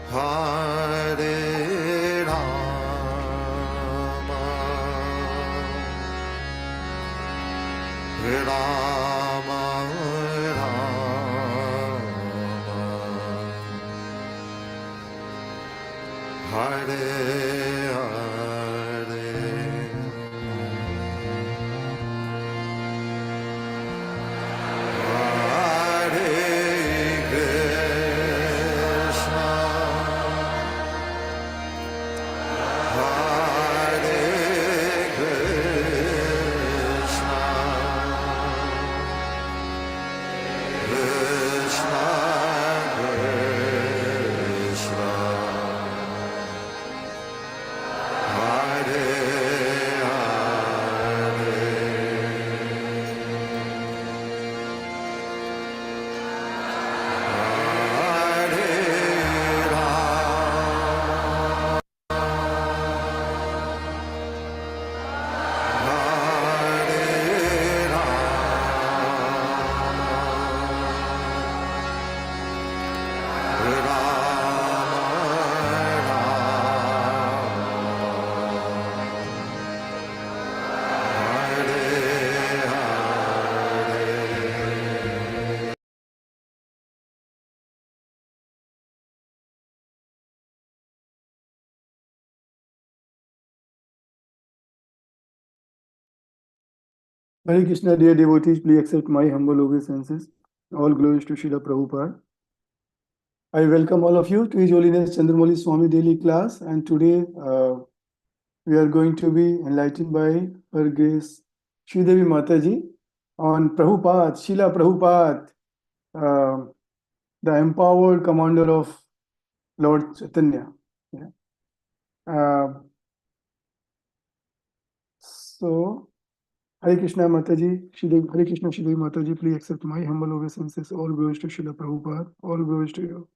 Hare Rama, Rama Rama, Hare Hare Krishna, dear devotees, please accept my humble obeisances. All glories to Srila Prabhupada. I welcome all of you to His Holiness Chandramauli Swami daily class, and today we are going to be enlightened by Her Grace Sridevi Mataji on Prabhupada, Srila Prabhupada, the empowered commander of Lord Chaitanya. Yeah. So, Hare Krishna Mataji, Hare Krishna Sridevi Mataji, please accept my humble obeisances. All glories to Srila Prabhupada, all glories to you.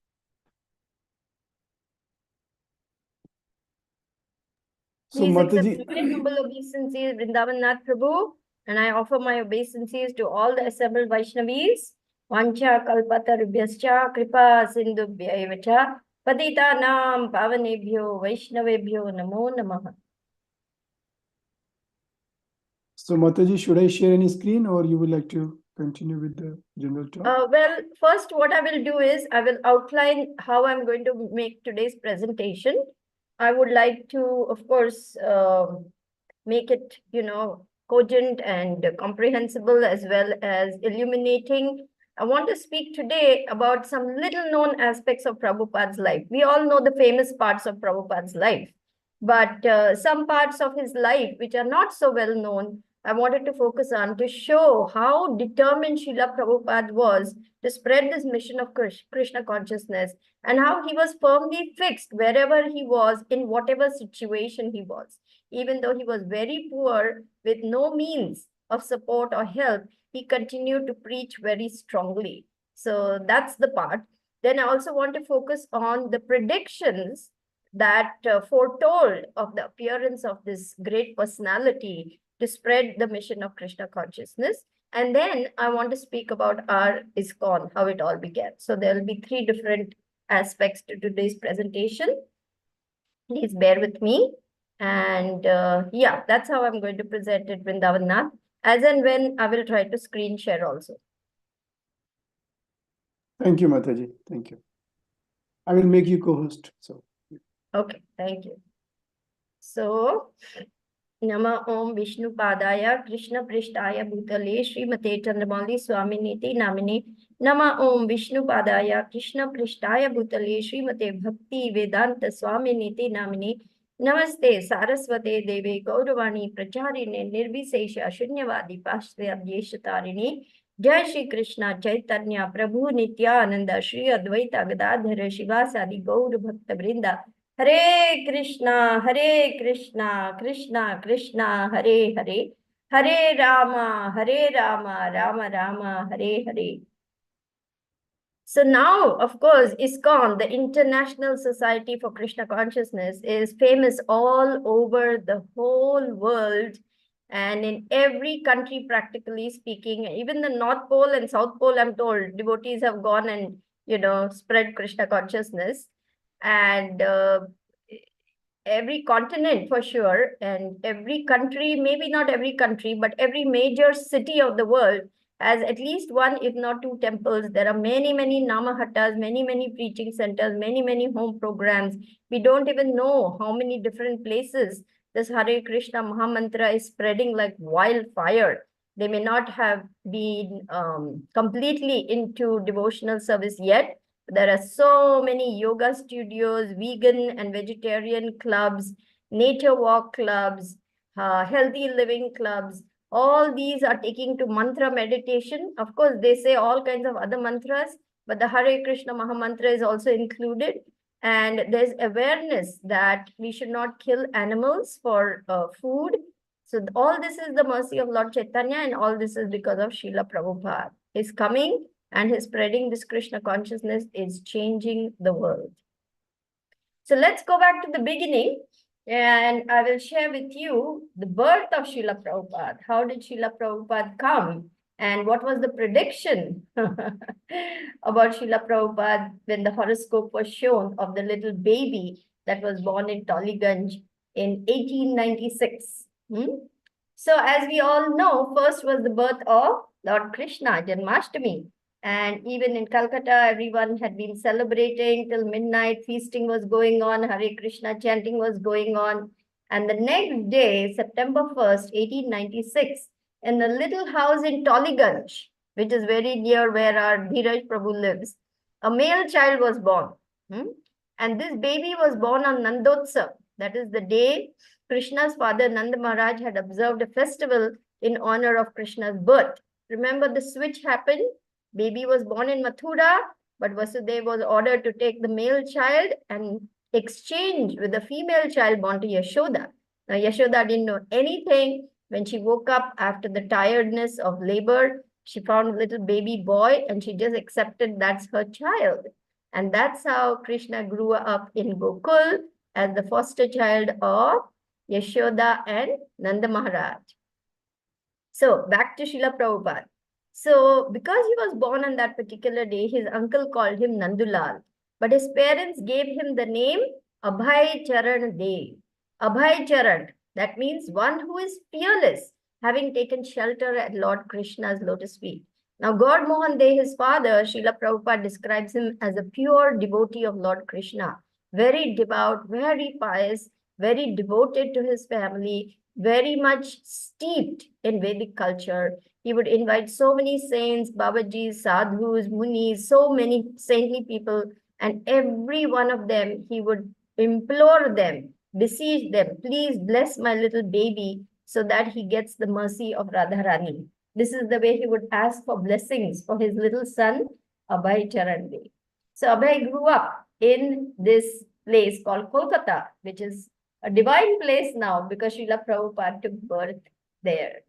So, Please Mataji, accept my humble obeisances, Vrindavan Nath Prabhu, and I offer my obeisances to all the assembled Vaishnavis. Vancha kalpatarubhyascha kripa sindhubhya patitanam pavanebhyo Vaishnavebhyo namo namaha. So, Mataji, should I share any screen or you would like to continue with the general talk? Well, first what I will do is I will outline how I'm going to make today's presentation. I would like to, of course, make it, cogent and comprehensible as well as illuminating. I want to speak today about some little known aspects of Prabhupada's life. We all know the famous parts of Prabhupada's life, but some parts of his life which are not so well known, I wanted to focus on to show how determined Srila Prabhupada was to spread this mission of Krishna consciousness and how he was firmly fixed wherever he was, in whatever situation he was. Even though he was very poor with no means of support or help, he continued to preach very strongly. So that's the part. Then I also want to focus on the predictions that foretold of the appearance of this great personality to spread the mission of Krishna consciousness. And then I want to speak about our ISKCON, how it all began. So there will be three different aspects to today's presentation. Please bear with me. And yeah, that's how I'm going to present it, Vrindavan Nath. As and when I will try to screen share also. Thank you, Mataji. Thank you. I will make you co-host. So. Okay, thank you. So, Nama Om Vishnu Padaya Krishna Prishtaya Bhutale Srimate Chandramauli Swaminiti Namine Nama Om Vishnu Padaya Krishna Prishtaya Bhutale Srimate Bhakti Vedanta Swaminiti Namine Namaste Saraswate Deve Gauravani Pracharine Nirvisesha Shunyavadi Pashtyadyeshatarine Jai Shri Krishna Chaitanya Prabhu Nityananda Shri Advaita Gadadhara Shivasadi Gaur Bhakta Brinda Hare Krishna, Krishna Krishna, Hare Hare, Hare Rama, Rama Rama, Hare Hare. So now, of course, ISKCON, the International Society for Krishna Consciousness, is famous all over the whole world and in every country, practically speaking. Even the North Pole and South Pole, I'm told, devotees have gone and, spread Krishna consciousness. and every continent for sure, and every country, maybe not every country, but every major city of the world has at least one, if not two temples. There are many, many Namahattas, many, many preaching centers, many, many home programs. We don't even know how many different places this Hare Krishna Mahamantra is spreading like wildfire. They may not have been completely into devotional service yet. There are so many yoga studios, vegan and vegetarian clubs, nature walk clubs, healthy living clubs. All these are taking to mantra meditation. Of course, they say all kinds of other mantras, but the Hare Krishna Mahamantra is also included. And there's awareness that we should not kill animals for food. So all this is the mercy of Lord Chaitanya, and all this is because of Srila Prabhupada. He's coming and his spreading this Krishna consciousness is changing the world. So let's go back to the beginning, and I will share with you the birth of Srila Prabhupada. How did Srila Prabhupada come? And what was the prediction about Srila Prabhupada when the horoscope was shown of the little baby that was born in Tollygunge in 1896? So as we all know, first was the birth of Lord Krishna, Janmashtami. And even in Calcutta, everyone had been celebrating till midnight. Feasting was going on. Hare Krishna chanting was going on. And the next day, September 1st, 1896, in the little house in Tollygunge, which is very near where our Dheeraj Prabhu lives, a male child was born. And this baby was born on Nandotsav. That is the day Krishna's father, Nanda Maharaj, had observed a festival in honor of Krishna's birth. Remember, the switch happened. Baby was born in Mathura, but Vasudeva was ordered to take the male child and exchange with the female child born to Yashoda. Now, Yashoda didn't know anything. When she woke up after the tiredness of labor, she found a little baby boy and she just accepted that's her child. And that's how Krishna grew up in Gokul as the foster child of Yashoda and Nanda Maharaj. So back to Srila Prabhupada. So because he was born on that particular day, his uncle called him Nandulal, but his parents gave him the name Abhay Charan Dev. Abhay Charan, that means one who is fearless, having taken shelter at Lord Krishna's lotus feet. Now, God Mohan De, his father, Srila Prabhupada describes him as a pure devotee of Lord Krishna, very devout, very pious, very devoted to his family, very much steeped in Vedic culture. He would invite so many saints, Babajis, sadhus, munis, so many saintly people, and every one of them, he would implore them, beseech them, please bless my little baby so that he gets the mercy of Radharani. This is the way he would ask for blessings for his little son, Abhay Charan Dev. So Abhay grew up in this place called Kolkata, which is a divine place now because Srila Prabhupada took birth there.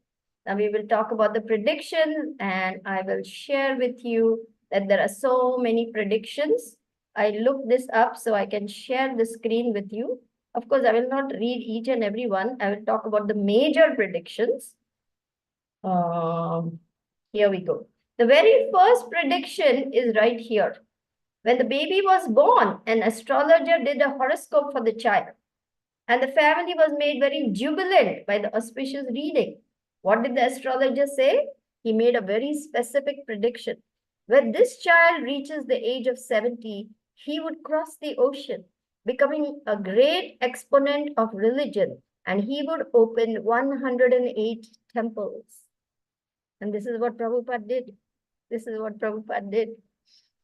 Now we will talk about the predictions, and I will share with you that there are so many predictions. I looked this up so I can share the screen with you. Of course, I will not read each and every one. I will talk about the major predictions. Here we go. The very first prediction is right here. When the baby was born, an astrologer did a horoscope for the child, and the family was made very jubilant by the auspicious reading. What did the astrologer say? He made a very specific prediction. When this child reaches the age of 70, he would cross the ocean, becoming a great exponent of religion, and he would open 108 temples. And this is what Prabhupada did. This is what Prabhupada did.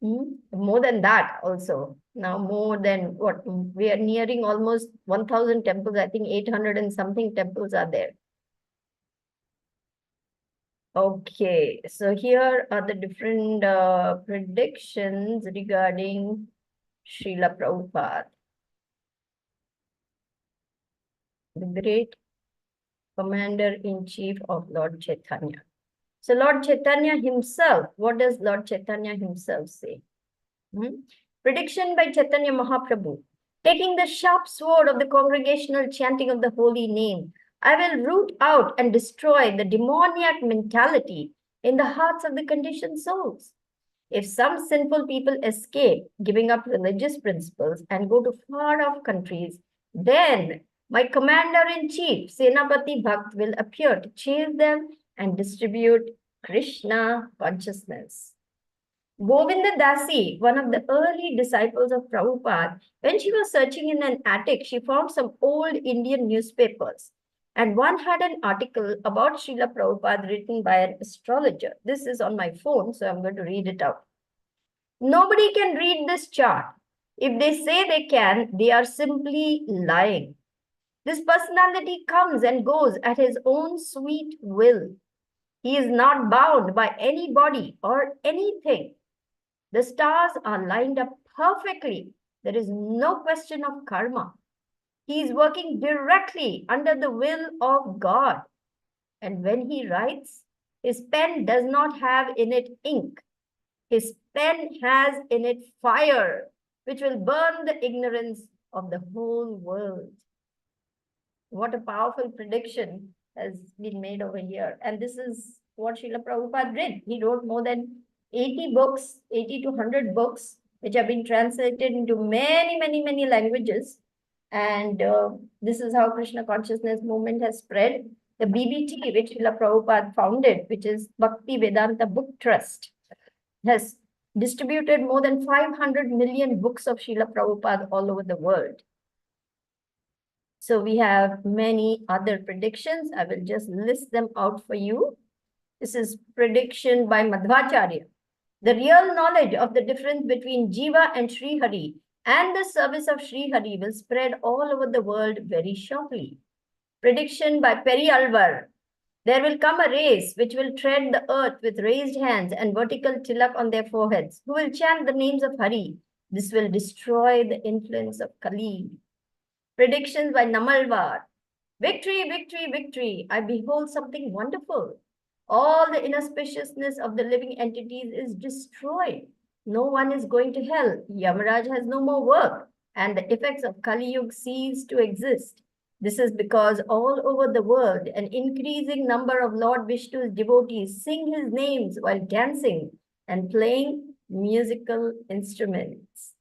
More than that also. Now more than what? We are nearing almost 1,000 temples. I think 800 and something temples are there. Okay, so here are the different predictions regarding Srila Prabhupada, the great commander-in-chief of Lord Chaitanya. So Lord Chaitanya himself, what does Lord Chaitanya himself say? Prediction by Chaitanya Mahaprabhu. Taking the sharp sword of the congregational chanting of the holy name, I will root out and destroy the demoniac mentality in the hearts of the conditioned souls. If some sinful people escape giving up religious principles and go to far-off countries, then my commander-in-chief, Senapati Bhakt, will appear to chase them and distribute Krishna consciousness. Govinda Dasi, one of the early disciples of Prabhupada, when she was searching in an attic, she found some old Indian newspapers. And one had an article about Srila Prabhupada written by an astrologer. This is on my phone, so I'm going to read it out. Nobody can read this chart. If they say they can, they are simply lying. This personality comes and goes at his own sweet will. He is not bound by anybody or anything. The stars are lined up perfectly. There is no question of karma. He is working directly under the will of God. And when he writes, his pen does not have in it ink. His pen has in it fire, which will burn the ignorance of the whole world. What a powerful prediction has been made over here. And this is what Srila Prabhupada did. He wrote more than 80 books, 80 to 100 books, which have been translated into many languages. And this is how Krishna consciousness movement has spread. The BBT, which Srila Prabhupada founded, which is Bhakti Vedanta Book Trust, has distributed more than 500 million books of Srila Prabhupada all over the world. So we have many other predictions. I will just list them out for you. This is prediction by Madhvacharya. The real knowledge of the difference between Jiva and Sri Hari and the service of Sri Hari will spread all over the world very shortly. Prediction by Periyalvar. There will come a race which will tread the earth with raised hands and vertical tilak on their foreheads, who will chant the names of Hari. This will destroy the influence of Kali. Predictions by Namalvar. Victory, victory, victory. I behold something wonderful. All the inauspiciousness of the living entities is destroyed. No one is going to hell. Yamaraj has no more work, and the effects of Kali Yuga cease to exist. This is because all over the world, an increasing number of Lord Vishnu's devotees sing his names while dancing and playing musical instruments.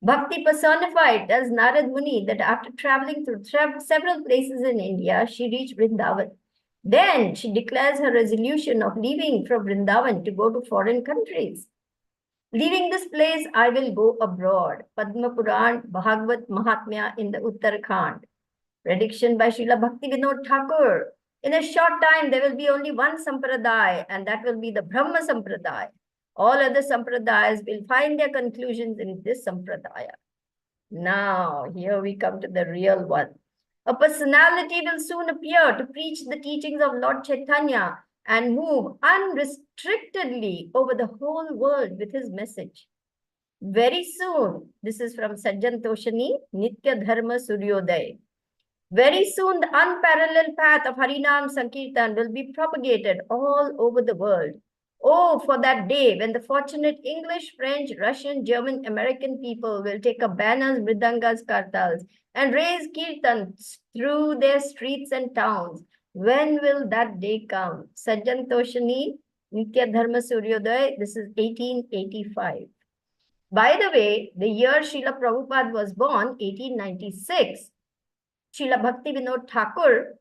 Bhakti personified tells Narad Muni that after traveling through several places in India, she reached Vrindavan. Then she declares her resolution of leaving from Vrindavan to go to foreign countries. Leaving this place, I will go abroad. Padma Puran, Bhagavad Mahatmya in the Uttarakhand. Prediction by Srila Bhakti Vinod Thakur. In a short time, there will be only one Sampradaya, and that will be the Brahma Sampradaya. All other Sampradayas will find their conclusions in this Sampradaya. Now, here we come to the real one. A personality will soon appear to preach the teachings of Lord Caitanya and move unrestrictedly over the whole world with his message. Very soon, this is from Sajjan Toshani, Nitya Dharma Suryodaya. Very soon, the unparalleled path of Harinam Sankirtan will be propagated all over the world. Oh, for that day when the fortunate English, French, Russian, German, American people will take up banners, mridangas, kartals, and raise kirtans through their streets and towns. When will that day come? Sajjan Toshani, Nitya Dharma Suryodaya, this is 1885. By the way, the year Srila Prabhupada was born, 1896, Srila Bhakti Vinod Thakur,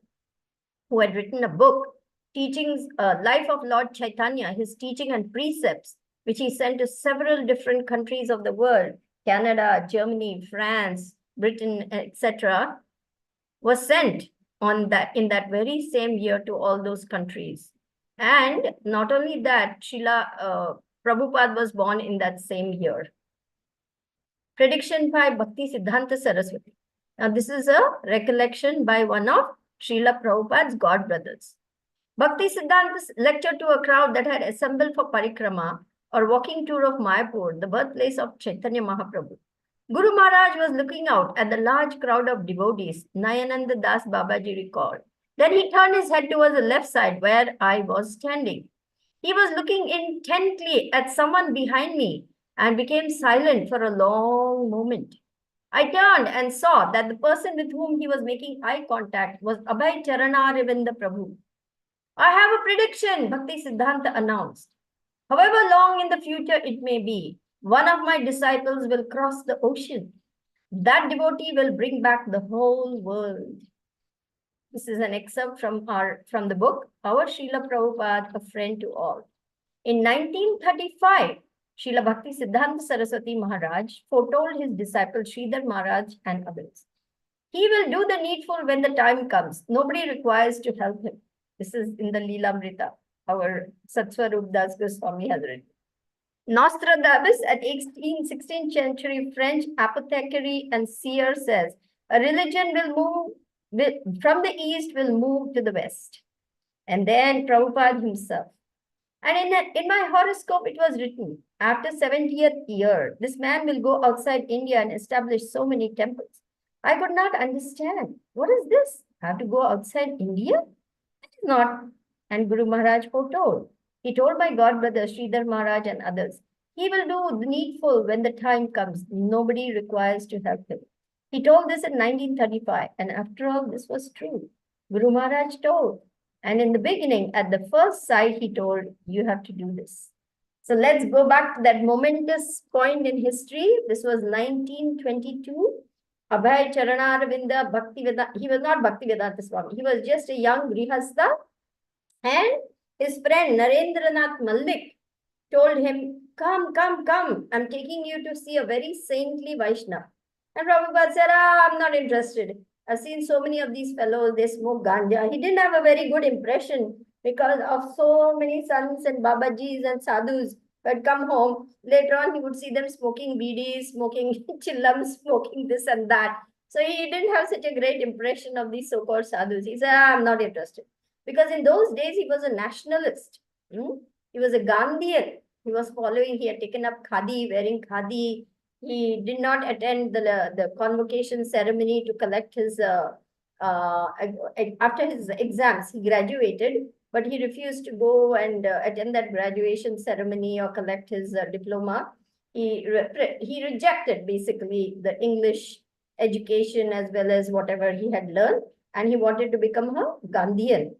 who had written a book, Teachings, Life of Lord Caitanya, his teaching and precepts, which he sent to several different countries of the world, Canada, Germany, France, Britain, etc., was sent in that very same year to all those countries. And not only that, Srila Prabhupada was born in that same year. Prediction by Bhakti Siddhanta Saraswati. Now, this is a recollection by one of Srila Prabhupada's godbrothers. Bhakti Siddhanta lectured to a crowd that had assembled for parikrama or walking tour of Mayapur, the birthplace of Chaitanya Mahaprabhu. Guru Maharaj was looking out at the large crowd of devotees, Nayananda Das Babaji recalled. Then he turned his head towards the left side where I was standing. He was looking intently at someone behind me and became silent for a long moment. I turned and saw that the person with whom he was making eye contact was Abhay Charana Ravinda Prabhu. I have a prediction, Bhakti Siddhanta announced. However long in the future it may be, one of my disciples will cross the ocean. That devotee will bring back the whole world. This is an excerpt from the book, Our Srila Prabhupada, a Friend to All. In 1935, Srila Bhakti Siddhanta Saraswati Maharaj foretold his disciple Sridhar Maharaj and others. He will do the needful when the time comes. Nobody requires to help him. This is in the Leelamrita, our Sridevi dasi Goswami has written. Nostradamus, an 16th century French apothecary and seer, says, a religion will move from the east, will move to the west. And then Prabhupada himself. And in my horoscope, it was written, after 70th year, this man will go outside India and establish so many temples. I could not understand. What is this? I have to go outside India? It is not. And Guru Maharaj foretold. He told my godbrother Sridhar Maharaj and others, he will do the needful when the time comes. Nobody requires to help him. He told this in 1935. And after all, this was true. Guru Maharaj told. And in the beginning, at the first sight, he told, you have to do this. So let's go back to that momentous point in history. This was 1922. Abhay Charanaravinda Bhaktivedanta, he was not Bhaktivedanta Swami. He was just a young Grihastha. And his friend Narendranath Malik told him, come, come, come. I'm taking you to see a very saintly Vaishnava. And Prabhupada said, I'm not interested. I've seen so many of these fellows, they smoke ganja. He didn't have a very good impression because of so many sons and babajis and sadhus who had come home. Later on, he would see them smoking bidis, smoking chillams, smoking this and that. So he didn't have such a great impression of these so-called sadhus. He said, I'm not interested. Because in those days, he was a nationalist. He was a Gandhian. He was following, he had taken up khadi, wearing khadi. He did not attend the convocation ceremony to collect his, after his exams, he graduated, but he refused to go and attend that graduation ceremony or collect his diploma. He rejected basically the English education as well as whatever he had learned, and he wanted to become a Gandhian.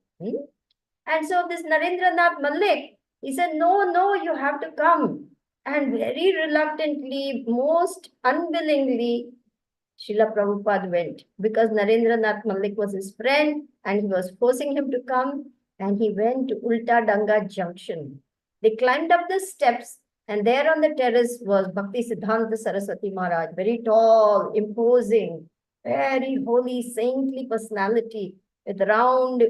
And so this Narendranath Malik, he said, no, you have to come. And very reluctantly, most unwillingly, Srila Prabhupada went because Narendranath Malik was his friend and he was forcing him to come. And he went to Ulta Danga Junction. They climbed up the steps and there on the terrace was Bhakti Siddhanta Saraswati Maharaj, very tall, imposing, very holy, saintly personality with round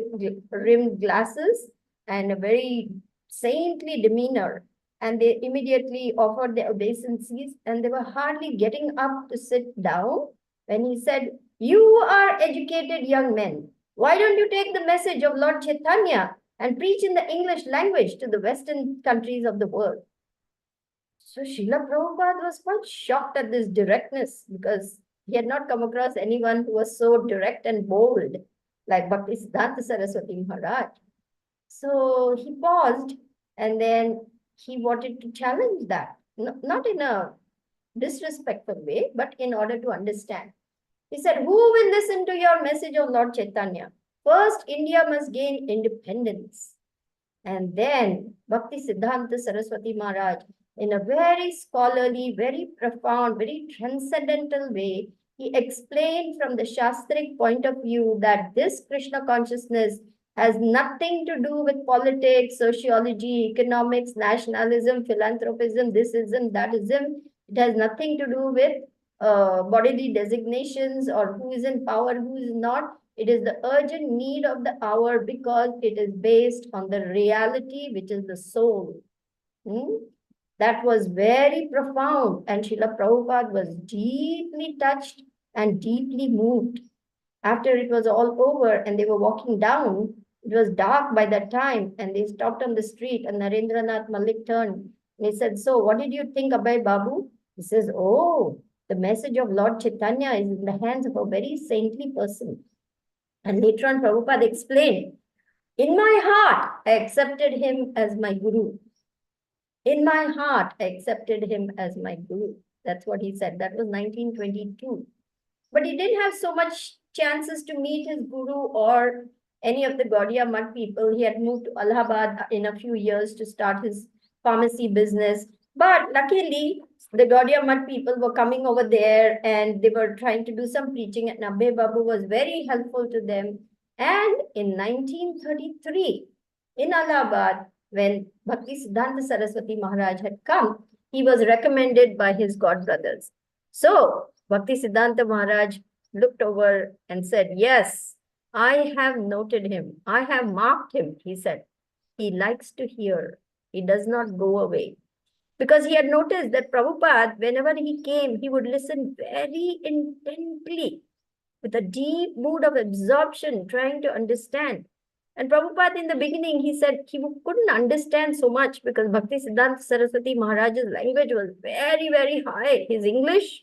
rimmed glasses and a very saintly demeanor. And they immediately offered their obeisances and they were hardly getting up to sit down when he said, you are educated young men. Why don't you take the message of Lord Caitanya and preach in the English language to the Western countries of the world? So Srila Prabhupada was quite shocked at this directness because he had not come across anyone who was so direct and bold like Bhakti Siddhanta Saraswati Maharaj. So he paused and then he wanted to challenge that, not in a disrespectful way, but in order to understand. He said, who will listen to your message of Lord Caitanya? First, India must gain independence. And then Bhakti Siddhanta Saraswati Maharaj, in a very scholarly, very profound, very transcendental way, he explained from the Shastric point of view that this Krishna consciousness has nothing to do with politics, sociology, economics, nationalism, philanthropism, thisism, thatism. It has nothing to do with bodily designations or who is in power, who is not. It is the urgent need of the hour because it is based on the reality, which is the soul. That was very profound. And Srila Prabhupada was deeply touched and deeply moved. After it was all over and they were walking down, it was dark by that time and they stopped on the street and Narendranath Malik turned and he said, so what did you think, Abhay Babu? He says, oh, the message of Lord Caitanya is in the hands of a very saintly person. And later on, Prabhupada explained, in my heart, I accepted him as my guru. In my heart, I accepted him as my guru. That's what he said. That was 1922. But he didn't have so much chances to meet his guru or any of the Gaudiya Math people. He had moved to Allahabad in a few years to start his pharmacy business. But luckily, the Gaudiya Mutt people were coming over there and they were trying to do some preaching, and Abhay Babu was very helpful to them. And in 1933, in Allahabad, when Bhakti Siddhanta Saraswati Maharaj had come, he was recommended by his godbrothers. So Bhakti Siddhanta Maharaj looked over and said, yes, I have noted him. I have marked him, he said. He likes to hear. He does not go away. Because he had noticed that Prabhupada, whenever he came, he would listen very intently with a deep mood of absorption, trying to understand. And Prabhupada, in the beginning, he said he couldn't understand so much because Bhakti Siddhanta Saraswati Maharaj's language was very, very high. His English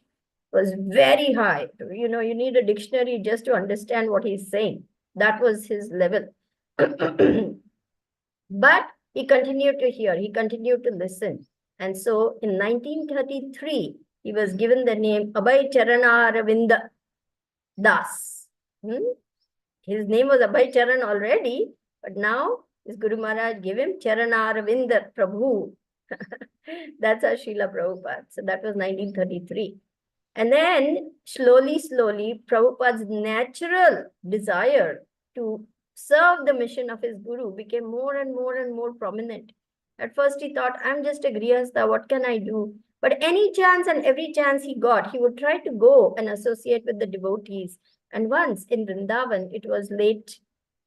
was very high. You know, you need a dictionary just to understand what he's saying. That was his level. But he continued to hear, he continued to listen. And so in 1933, he was given the name Abhay Charana Das. His name was Abhay Charan already, but now his Guru Maharaj gave him Charana Prabhu. That's our Srila Prabhupada. So that was 1933. And then slowly, Prabhupada's natural desire to serve the mission of his Guru became more and more prominent. At first he thought, I'm just a Grihastha, what can I do? But any chance and every chance he got, he would try to go and associate with the devotees. And once in Vrindavan, it was late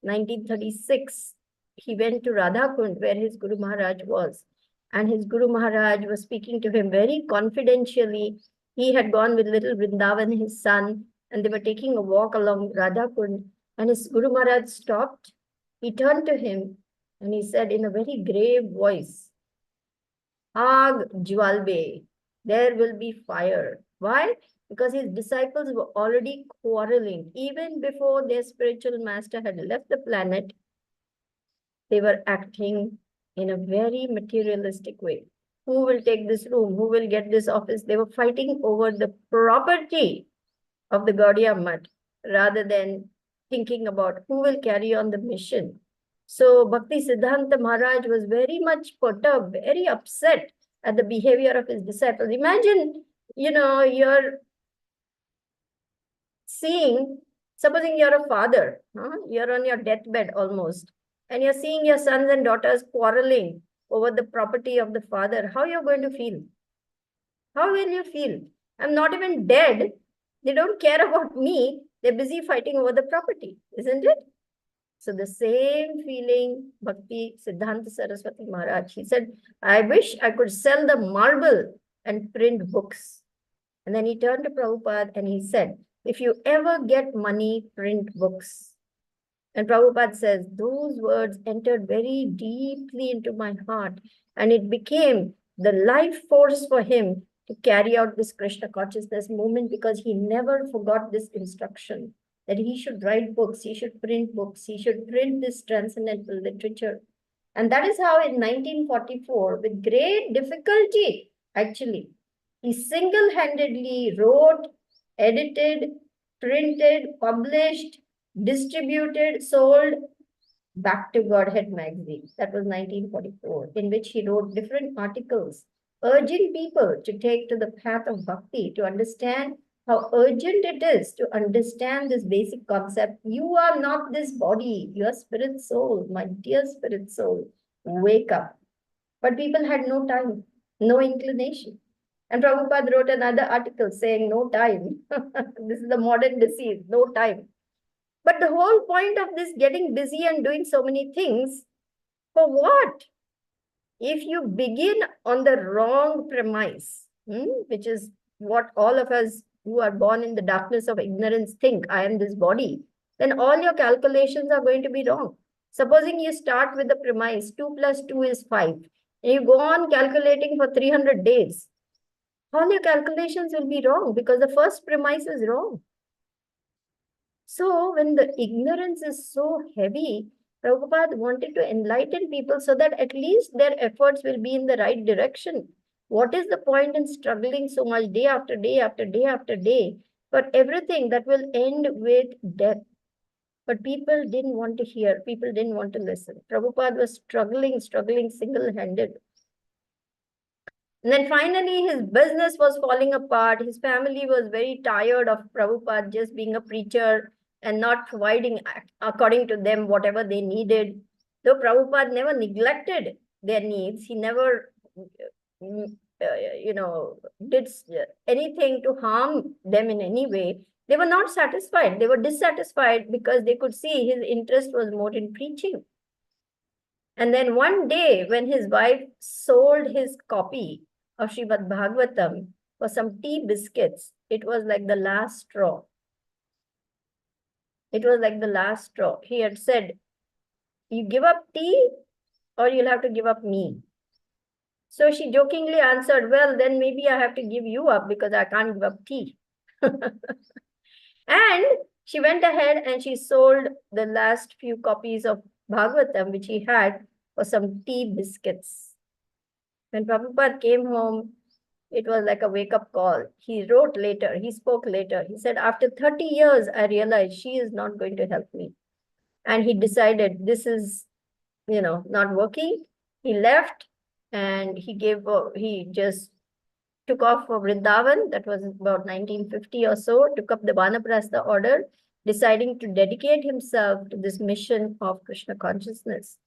1936, he went to Radhakund where his Guru Maharaj was. And his Guru Maharaj was speaking to him very confidentially. He had gone with little Vrindavan, his son, and they were taking a walk along Radhakund. And his Guru Maharaj stopped. He turned to him and he said in a very grave voice, Aug Jwalbe, there will be fire. Why? Because his disciples were already quarreling. Even before their spiritual master had left the planet, they were acting in a very materialistic way. Who will take this room? Who will get this office? They were fighting over the property of the Gaudiya Mutt rather than thinking about who will carry on the mission. So Bhakti Siddhanta Maharaj was very much perturbed, very upset at the behavior of his disciples. Imagine, you're seeing, supposing you're a father, you're on your deathbed almost, and you're seeing your sons and daughters quarreling over the property of the father. How you're going to feel? How will you feel? I'm not even dead. They don't care about me. They're busy fighting over the property, isn't it? So the same feeling, Bhakti Siddhanta Saraswati Maharaj, he said, I wish I could sell the marble and print books. And then he turned to Prabhupada and he said, if you ever get money, print books. And Prabhupada says, those words entered very deeply into my heart, and it became the life force for him to carry out this Krishna consciousness movement, because he never forgot this instruction that he should write books, he should print books, he should print this transcendental literature. And that is how in 1944, with great difficulty, actually, he single-handedly wrote, edited, printed, published, distributed, sold Back to Godhead magazine. That was 1944, in which he wrote different articles urging people to take to the path of bhakti, to understand how urgent it is to understand this basic concept. You are not this body, you are spirit soul, my dear spirit soul. Wake up. But people had no time, no inclination. And Prabhupada wrote another article saying, no time. This is the modern disease, no time. But the whole point of this getting busy and doing so many things, for what? If you begin on the wrong premise, which is what all of us who are born in the darkness of ignorance think, I am this body, then all your calculations are going to be wrong. Supposing you start with the premise 2 + 2 is 5, and you go on calculating for 300 days, all your calculations will be wrong because the first premise is wrong. So when the ignorance is so heavy, Prabhupada wanted to enlighten people so that at least their efforts will be in the right direction. What is the point in struggling so much day after day after day after day for everything that will end with death? But people didn't want to hear, people didn't want to listen. Prabhupada was struggling single-handed. And then finally, his business was falling apart. His family was very tired of Prabhupada just being a preacher and not providing, according to them, whatever they needed. Though Prabhupada never neglected their needs, he never, did anything to harm them in any way. They were not satisfied. They were dissatisfied because they could see his interest was more in preaching. And then one day, when his wife sold his copy of Srimad Bhagavatam for some tea biscuits, it was like the last straw. It was like the last straw. He had said, you give up tea or you'll have to give up me. So she jokingly answered, well, then maybe I have to give you up because I can't give up tea. And she went ahead and she sold the last few copies of Bhagavatam, which he had, for some tea biscuits. When Prabhupada came home, it was like a wake-up call. He wrote later, he spoke later. He said, after 30 years, I realized she is not going to help me. And he decided this is, not working. He left and he just took off for Vrindavan. That was about 1950 or so, took up the Vanaprastha order, deciding to dedicate himself to this mission of Krishna consciousness.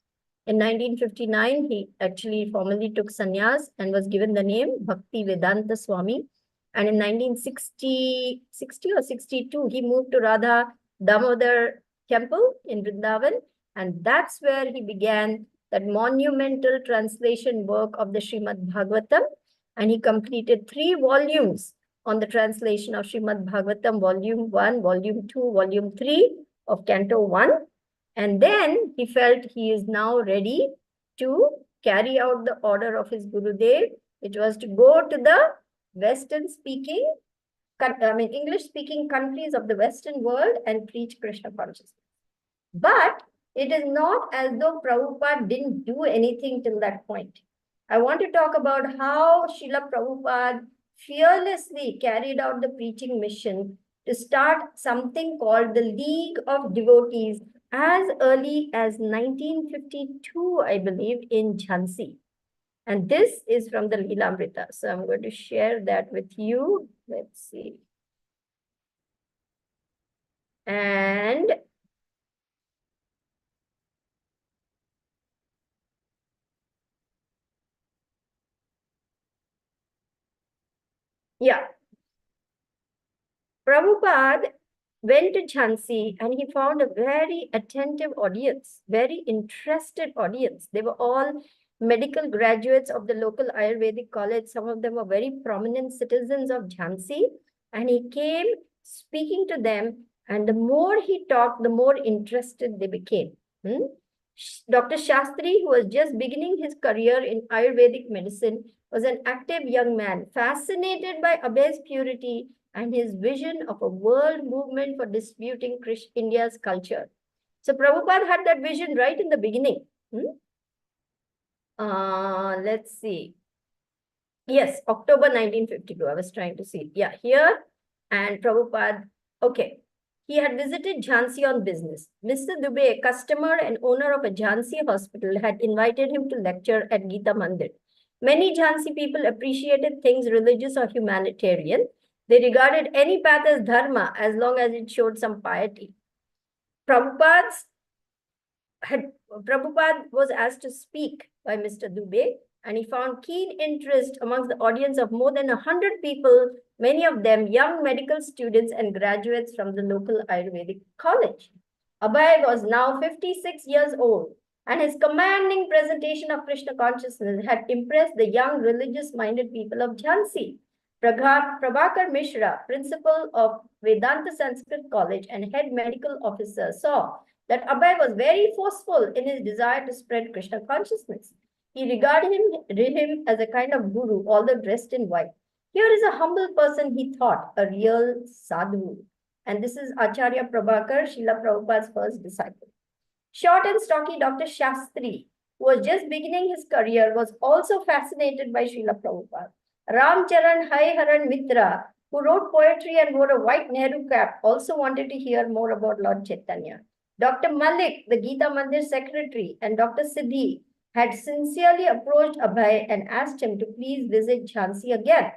In 1959, he actually formally took sannyas and was given the name Bhakti Vedanta Swami. And in 1960 or 62, he moved to Radha Damodar temple in Vrindavan. And that's where he began that monumental translation work of the Srimad Bhagavatam. And he completed 3 volumes on the translation of Srimad Bhagavatam, volume 1, volume 2, volume 3 of Canto 1. And then he felt he is now ready to carry out the order of his Gurudev, which was to go to the English-speaking countries of the Western world and preach Krishna consciousness. But it is not as though Prabhupada didn't do anything till that point. I want to talk about how Srila Prabhupada fearlessly carried out the preaching mission to start something called the League of Devotees as early as 1952, I believe, in Jhansi. And this is from the Leelamrita. So I'm going to share that with you. Let's see. And yeah, Prabhupada went to Jhansi and he found a very attentive audience, very interested audience. They were all medical graduates of the local Ayurvedic college. Some of them were very prominent citizens of Jhansi. And he came speaking to them. And the more he talked, the more interested they became. Dr. Shastri, who was just beginning his career in Ayurvedic medicine, was an active young man, fascinated by Abhay's purity and his vision of a world movement for disputing India's culture. So Prabhupada had that vision right in the beginning. Let's see. Yes, October 1952, I was trying to see. Yeah, here. And Prabhupada, okay. He had visited Jhansi on business. Mr. Dubey, a customer and owner of a Jhansi hospital, had invited him to lecture at Gita Mandir. Many Jhansi people appreciated things religious or humanitarian. They regarded any path as dharma as long as it showed some piety. Prabhupada was asked to speak by Mr. Dubey, and he found keen interest amongst the audience of more than 100 people, many of them young medical students and graduates from the local Ayurvedic college. Abhay was now 56 years old, and his commanding presentation of Krishna consciousness had impressed the young religious-minded people of Jhansi. Prabhakar Mishra, principal of Vedanta Sanskrit College and head medical officer, saw that Abhay was very forceful in his desire to spread Krishna consciousness. He regarded him as a kind of guru, although dressed in white. Here is a humble person, he thought, a real sadhu. And this is Acharya Prabhakar, Srila Prabhupada's first disciple. Short and stocky Dr. Shastri, who was just beginning his career, was also fascinated by Srila Prabhupada. Ramcharan Haiharan Mitra, who wrote poetry and wore a white Nehru cap, also wanted to hear more about Lord Chaitanya. Dr. Malik, the Gita Mandir secretary, and Dr. Siddhi, had sincerely approached Abhay and asked him to please visit Jhansi again.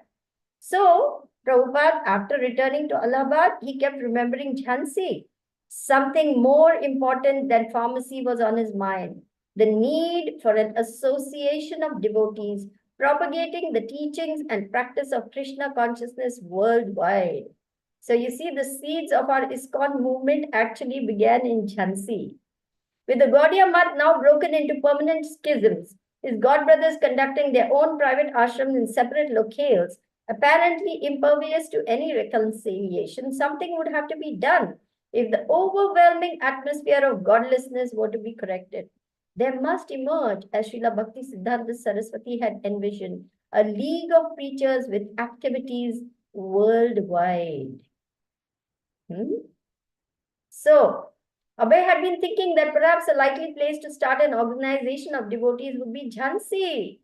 So, Prabhupada, after returning to Allahabad, he kept remembering Jhansi. Something more important than pharmacy was on his mind: the need for an association of devotees propagating the teachings and practice of Krishna consciousness worldwide. So you see, the seeds of our ISKCON movement actually began in Jhansi. With the Gaudiya Math now broken into permanent schisms, his godbrothers conducting their own private ashrams in separate locales, apparently impervious to any reconciliation, something would have to be done if the overwhelming atmosphere of godlessness were to be corrected. There must emerge, as Srila Bhakti Siddhanta Saraswati had envisioned, a league of preachers with activities worldwide. So, Abhay had been thinking that perhaps a likely place to start an organization of devotees would be Jhansi.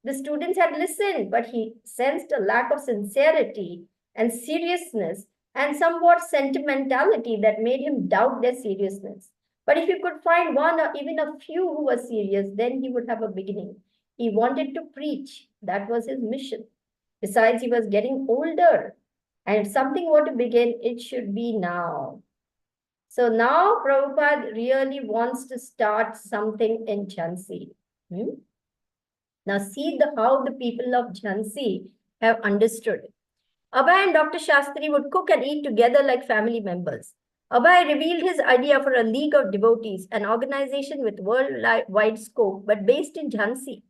The students had listened, but he sensed a lack of sincerity and seriousness and somewhat sentimentality that made him doubt their seriousness. But if he could find one or even a few who were serious, then he would have a beginning. He wanted to preach. That was his mission. Besides, he was getting older. And if something were to begin, it should be now. So now Prabhupada really wants to start something in Jhansi. Now see how the people of Jhansi have understood it. Abhay and Dr. Shastri would cook and eat together like family members. Abhay revealed his idea for a league of devotees, an organization with worldwide scope, but based in Jhansi.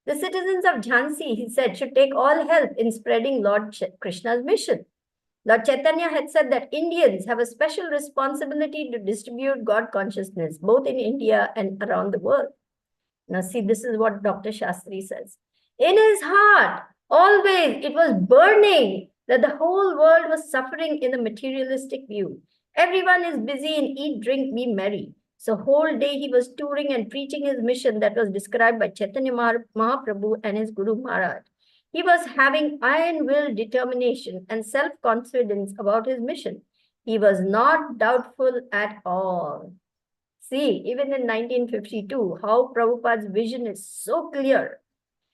The citizens of Jhansi, he said, should take all help in spreading Lord Krishna's mission. Lord Chaitanya had said that Indians have a special responsibility to distribute God consciousness, both in India and around the world. Now see, this is what Dr. Shastri says. In his heart, always it was burning that the whole world was suffering in the materialistic view. Everyone is busy in eat, drink, be merry. So whole day he was touring and preaching his mission that was described by Chaitanya Mahaprabhu and his Guru Maharaj. He was having iron-willed determination and self-confidence about his mission. He was not doubtful at all. See, even in 1952, how Prabhupada's vision is so clear.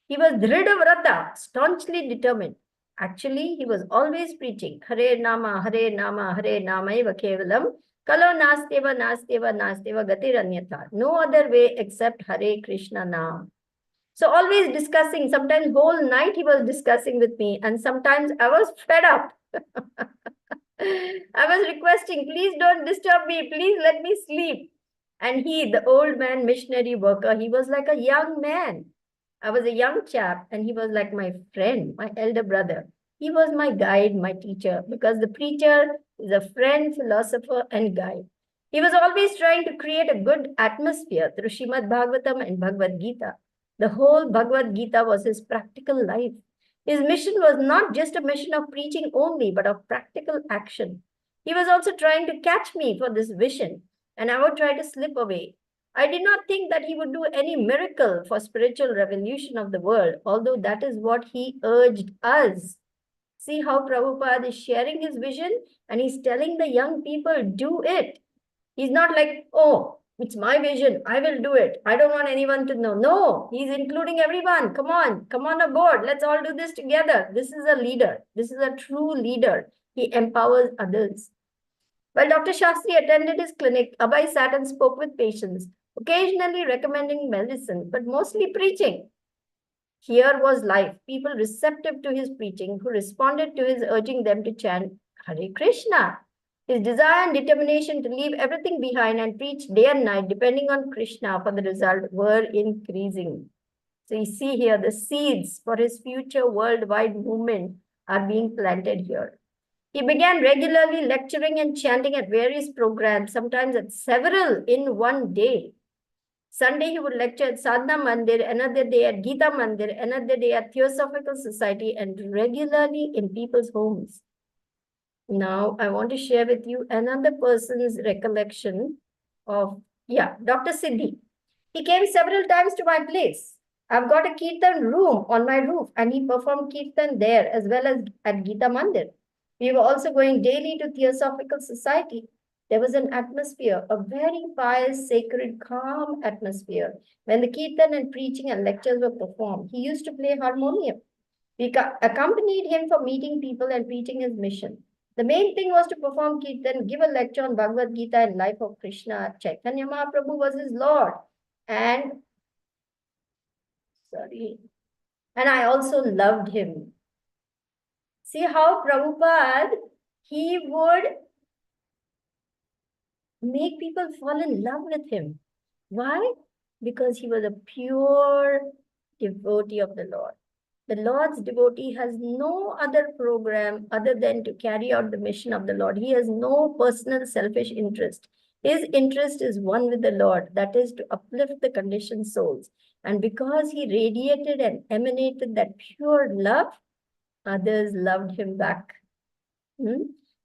He was Dhrida Vrata, staunchly determined. Actually, he was always preaching, Hare Nama, Hare Nama, Hare Namaiva Kevalam, Kalo Nasteva, Nasteva, Nasteva, Gatiranyata. No other way except Hare Krishna Nam. So always discussing, sometimes whole night he was discussing with me, and sometimes I was fed up. I was requesting, please don't disturb me, please let me sleep. And he, the old man missionary worker, he was like a young man. I was a young chap, and he was like my friend, my elder brother. He was my guide, my teacher, because the preacher is a friend, philosopher, and guide. He was always trying to create a good atmosphere through Srimad Bhagavatam and Bhagavad Gita. The whole Bhagavad Gita was his practical life. His mission was not just a mission of preaching only, but of practical action. He was also trying to catch me for this vision, and I would try to slip away. I did not think that he would do any miracle for spiritual revolution of the world, although that is what he urged us. See how Prabhupada is sharing his vision, and he's telling the young people, do it. He's not like, oh, it's my vision, I will do it. I don't want anyone to know. No, he's including everyone. Come on aboard. Let's all do this together. This is a leader. This is a true leader. He empowers others. While Dr. Shastri attended his clinic, Abhay sat and spoke with patients, occasionally recommending medicine, but mostly preaching. Here was life, people receptive to his preaching, who responded to his urging them to chant Hare Krishna. His desire and determination to leave everything behind and preach day and night, depending on Krishna for the result, were increasing. So you see here, the seeds for his future worldwide movement are being planted here. He began regularly lecturing and chanting at various programs, sometimes at several in one day. Sunday, he would lecture at Sadhana Mandir, another day at Gita Mandir, another day at Theosophical Society, and regularly in people's homes. Now, I want to share with you another person's recollection of, Dr. Siddhi. He came several times to my place. I've got a Kirtan room on my roof, and he performed Kirtan there as well as at Gita Mandir. We were also going daily to Theosophical Society. There was an atmosphere, a very pious, sacred, calm atmosphere. When the kirtan and preaching and lectures were performed, he used to play harmonium. We accompanied him for meeting people and preaching his mission. The main thing was to perform kirtan, give a lecture on Bhagavad Gita and life of Krishna. Chaitanya Mahaprabhu was his Lord. And I also loved him. See how Prabhupada, he would make people fall in love with him. Why? Because he was a pure devotee of the Lord. The Lord's devotee has no other program other than to carry out the mission of the Lord. He has no personal selfish interest. His interest is one with the Lord, that is to uplift the conditioned souls. And because he radiated and emanated that pure love, others loved him back.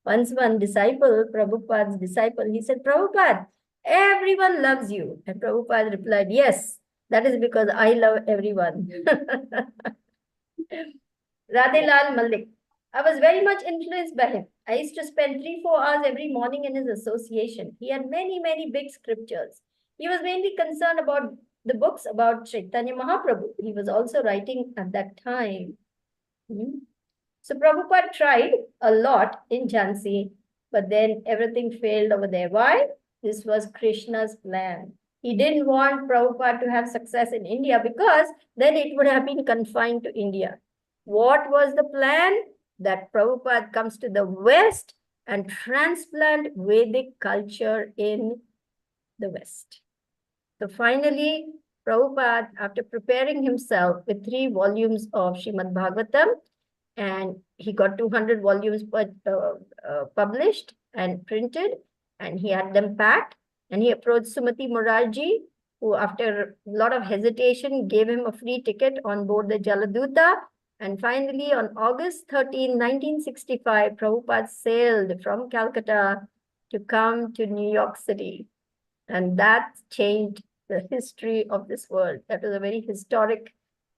Once one disciple, Prabhupada's disciple, he said, Prabhupada, everyone loves you. And Prabhupada replied, yes, that is because I love everyone. Radhelal Malik. I was very much influenced by him. I used to spend 3-4 hours every morning in his association. He had many, many big scriptures. He was mainly concerned about the books about Chaitanya Mahaprabhu. He was also writing at that time. So Prabhupada tried a lot in Jhansi, but then everything failed over there. Why? This was Krishna's plan. He didn't want Prabhupada to have success in India because then it would have been confined to India. What was the plan? That Prabhupada comes to the West and transplant Vedic culture in the West. So finally, Prabhupada, after preparing himself with 3 volumes of Srimad Bhagavatam, and he got 200 volumes published and printed, and he had them packed, and he approached Sumati Morarji, who after a lot of hesitation gave him a free ticket on board the Jaladuta. And finally, on August 13, 1965, Prabhupada sailed from Calcutta to come to New York City. And that changed the history of this world. That was a very historic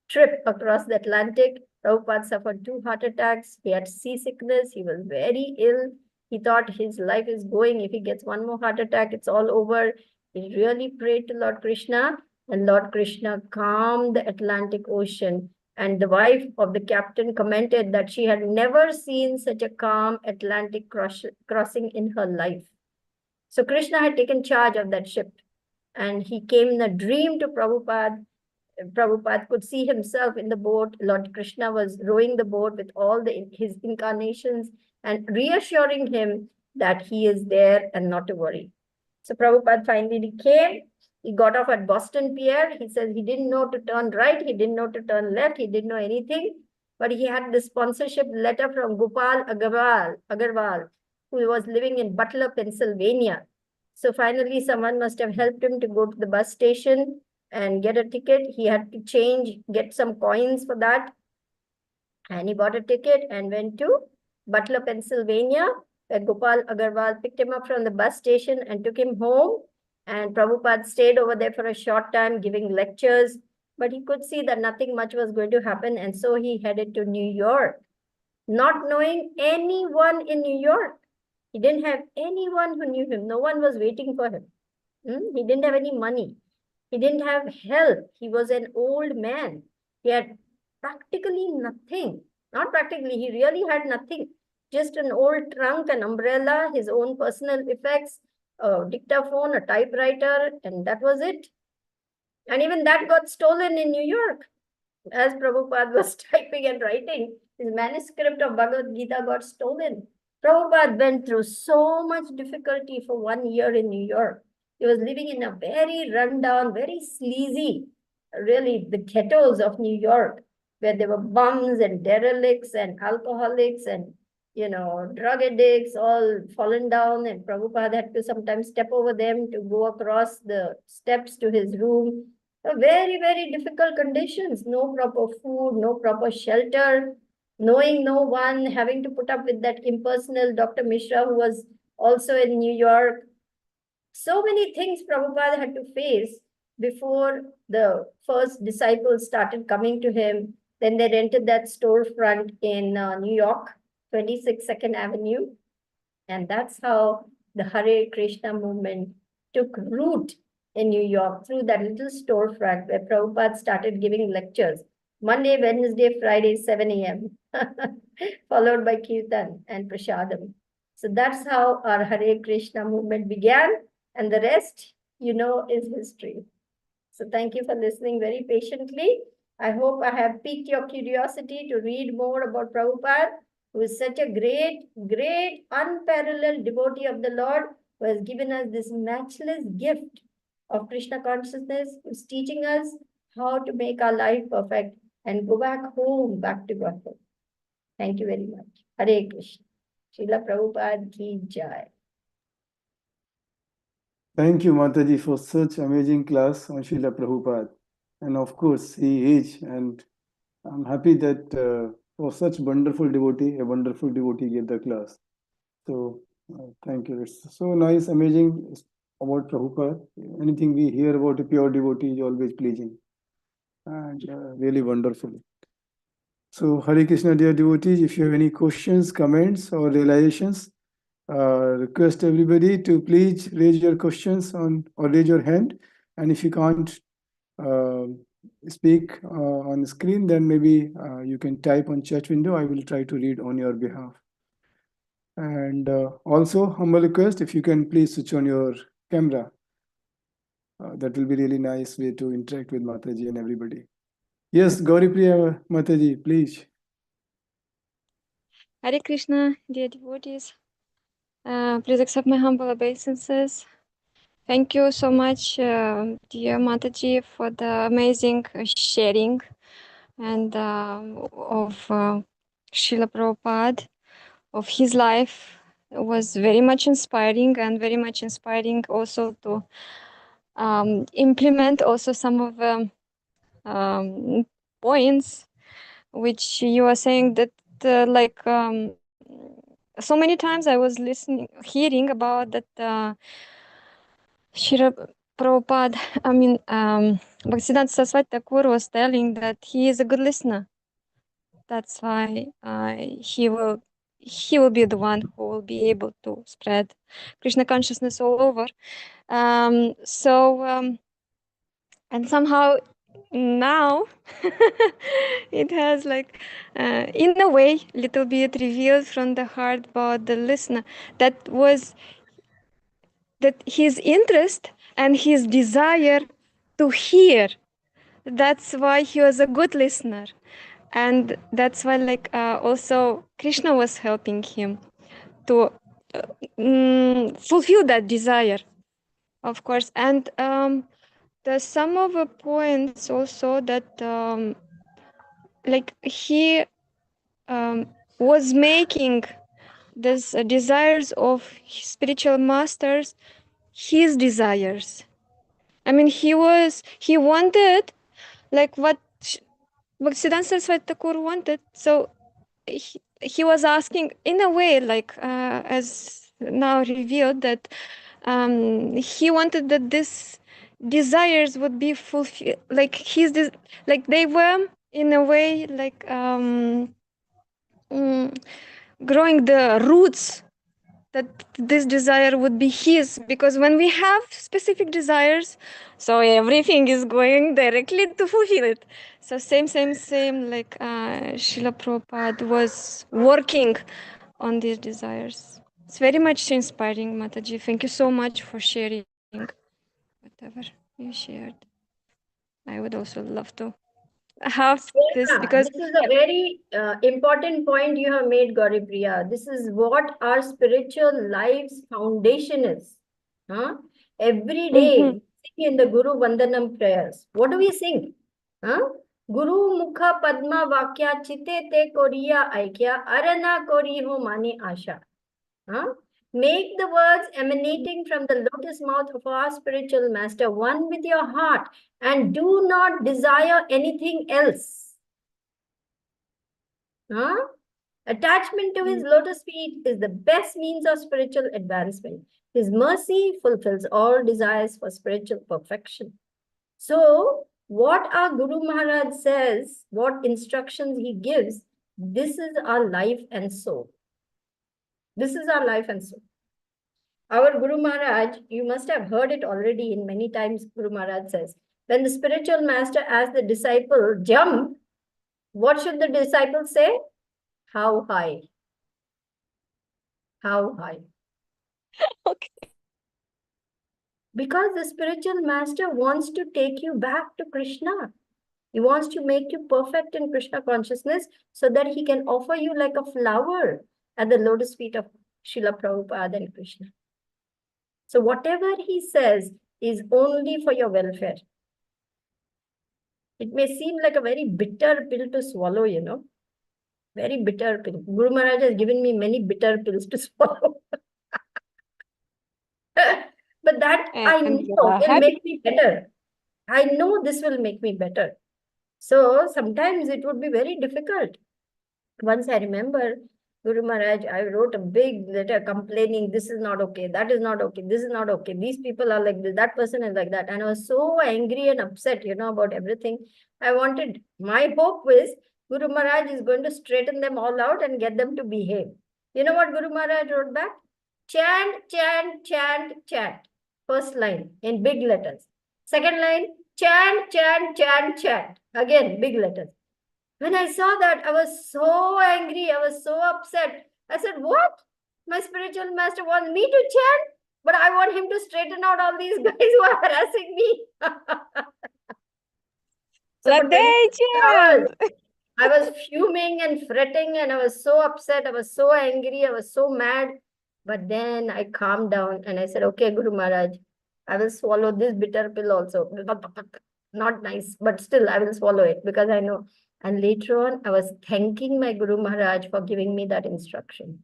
trip across the Atlantic. Prabhupada suffered 2 heart attacks. He had seasickness. He was very ill. He thought his life is going. If he gets 1 more heart attack, it's all over. He really prayed to Lord Krishna, and Lord Krishna calmed the Atlantic Ocean. And the wife of the captain commented that she had never seen such a calm Atlantic crossing in her life. So Krishna had taken charge of that ship, and he came in a dream to Prabhupada. Prabhupada could see himself in the boat. Lord Krishna was rowing the boat with all his incarnations and reassuring him that he is there and not to worry. So Prabhupada finally came. He got off at Boston Pier. He says he didn't know to turn right. He didn't know to turn left. He didn't know anything. But he had the sponsorship letter from Gopal Agarwal, who was living in Butler, Pennsylvania. So finally, someone must have helped him to go to the bus station and get a ticket. He had to get some coins for that. And he bought a ticket and went to Butler, Pennsylvania, where Gopal Agarwal picked him up from the bus station and took him home. And Prabhupada stayed over there for a short time giving lectures, but he could see that nothing much was going to happen. And so he headed to New York, not knowing anyone in New York. He didn't have anyone who knew him. No one was waiting for him. He didn't have any money. He didn't have help. He was an old man. He had practically nothing. Not practically, he really had nothing. Just an old trunk, an umbrella, his own personal effects, a dictaphone, a typewriter, and that was it. And even that got stolen in New York. As Prabhupada was typing and writing, his manuscript of Bhagavad Gita got stolen. Prabhupada went through so much difficulty for 1 year in New York. He was living in a very rundown, very sleazy, really the ghettos of New York, where there were bums and derelicts and alcoholics and drug addicts all fallen down, and Prabhupada had to sometimes step over them to go across the steps to his room. Very, very difficult conditions, no proper food, no proper shelter, knowing no one, having to put up with that impersonal Dr. Mishra, who was also in New York. So many things Prabhupada had to face before the first disciples started coming to him. Then they rented that storefront in New York, 26 2nd Avenue. And that's how the Hare Krishna movement took root in New York through that little storefront where Prabhupada started giving lectures. Monday, Wednesday, Friday, 7 a.m. followed by Kirtan and Prasadam. So that's how our Hare Krishna movement began, and the rest, is history. So thank you for listening very patiently. I hope I have piqued your curiosity to read more about Prabhupada, who is such a great, great, unparalleled devotee of the Lord, who has given us this matchless gift of Krishna consciousness, who is teaching us how to make our life perfect and go back home, back to Godhead. Thank you very much. Hare Krishna. Srila Prabhupada ki jai. Thank you, Mataji, for such amazing class on Srila Prabhupada. And of course, he is, and I'm happy that for such wonderful devotee, a wonderful devotee gave the class. So thank you. It's so nice, amazing about Prabhupada. Anything we hear about a pure devotee is always pleasing and really wonderful. So Hare Krishna, dear devotees, if you have any questions, comments, or realizations, request everybody to please raise your questions or raise your hand. And if you can't speak on the screen, then maybe you can type on chat window. I will try to read on your behalf. And also, humble request, if you can please switch on your camera. That will be really nice way to interact with Mataji and everybody. Yes, Gauri Priya Mataji, please. Hare Krishna, dear devotees. Please accept my humble obeisances. Thank you so much, dear Mataji, for the amazing sharing and of Srila Prabhupada, of his life. It was very much inspiring and very much inspiring also to implement also some of the points which you are saying that so many times I was hearing about that Srila Prabhupada, Bhaktisiddhanta Saraswati Thakur was telling that he is a good listener. That's why he will be the one who will be able to spread Krishna consciousness all over. And somehow now it has in a way little bit revealed from the heart about the listener that his interest and his desire to hear. That's why he was a good listener, and that's why also Krishna was helping him to fulfill that desire, of course. And there's some of the points also that he was making these desires of spiritual masters his desires. I mean, he wanted what Bhaktisiddhanta Saraswati Thakur wanted. So he was asking in a way, as now revealed, that he wanted that these desires would be fulfilled, they were in a way growing the roots, that this desire would be his, because when we have specific desires, so everything is going directly to fulfill it. So same Srila Prabhupada was working on these desires. It's very much inspiring, Mataji. Thank you so much for sharing whatever you shared. I would also love to have this, because this is a very important point you have made, Gauri Priya. This is what our spiritual life's foundation is. Every day, we sing in the Guru Vandanam prayers. What do we sing? Guru Mukha Padma Vakya Chite Te Koriya Aikya Arana Kori Ho Mane Asha. Make the words emanating from the lotus mouth of our spiritual master one with your heart, and do not desire anything else. Attachment to his lotus feet is the best means of spiritual advancement. His mercy fulfills all desires for spiritual perfection. So, what our Guru Maharaj says, what instructions he gives, this is our life and soul. This is our life and soul. Our Guru Maharaj, you must have heard it already in many times. Guru Maharaj says, when the spiritual master asks the disciple, jump, what should the disciple say? How high? How high? Okay. Because the spiritual master wants to take you back to Krishna. He wants to make you perfect in Krishna consciousness so that he can offer you like a flower at the lotus feet of Srila Prabhupada and Krishna. So whatever he says is only for your welfare. It may seem like a very bitter pill to swallow, you know. Very bitter pill. Guru Maharaj has given me many bitter pills to swallow. But that I And know will happy. make me better. I know this will make me better. So sometimes it would be very difficult. Once I remember, Guru Maharaj, I wrote a big letter complaining, this is not okay, that is not okay, this is not okay, these people are like this, that person is like that. And I was so angry and upset, you know, about everything. My hope was Guru Maharaj is going to straighten them all out and get them to behave. You know what Guru Maharaj wrote back? Chant, chant, chant, chant. First line in big letters. Second line, chant, chant, chant, chant. Again, big letters. When I saw that, I was so angry. I was so upset. I said, what? My spiritual master wants me to chant, but I want him to straighten out all these guys who are harassing me. So Let for 24 they hours, chant. I was fuming and fretting, and I was so upset. I was so angry. I was so mad. But then I calmed down and I said, okay, Guru Maharaj, I will swallow this bitter pill also. Not nice, but still I will swallow it because I know. And later on, I was thanking my Guru Maharaj for giving me that instruction.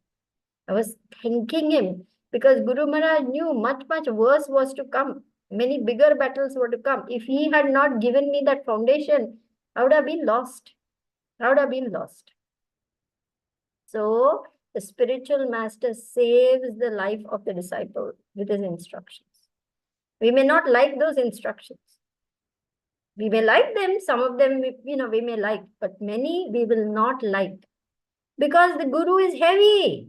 I was thanking him because Guru Maharaj knew much, much worse was to come. Many bigger battles were to come. If he had not given me that foundation, I would have been lost. I would have been lost. So the spiritual master saves the life of the disciple with his instructions. We may not like those instructions. We may like them, some of them, we may like, but many we will not like. Because the Guru is heavy.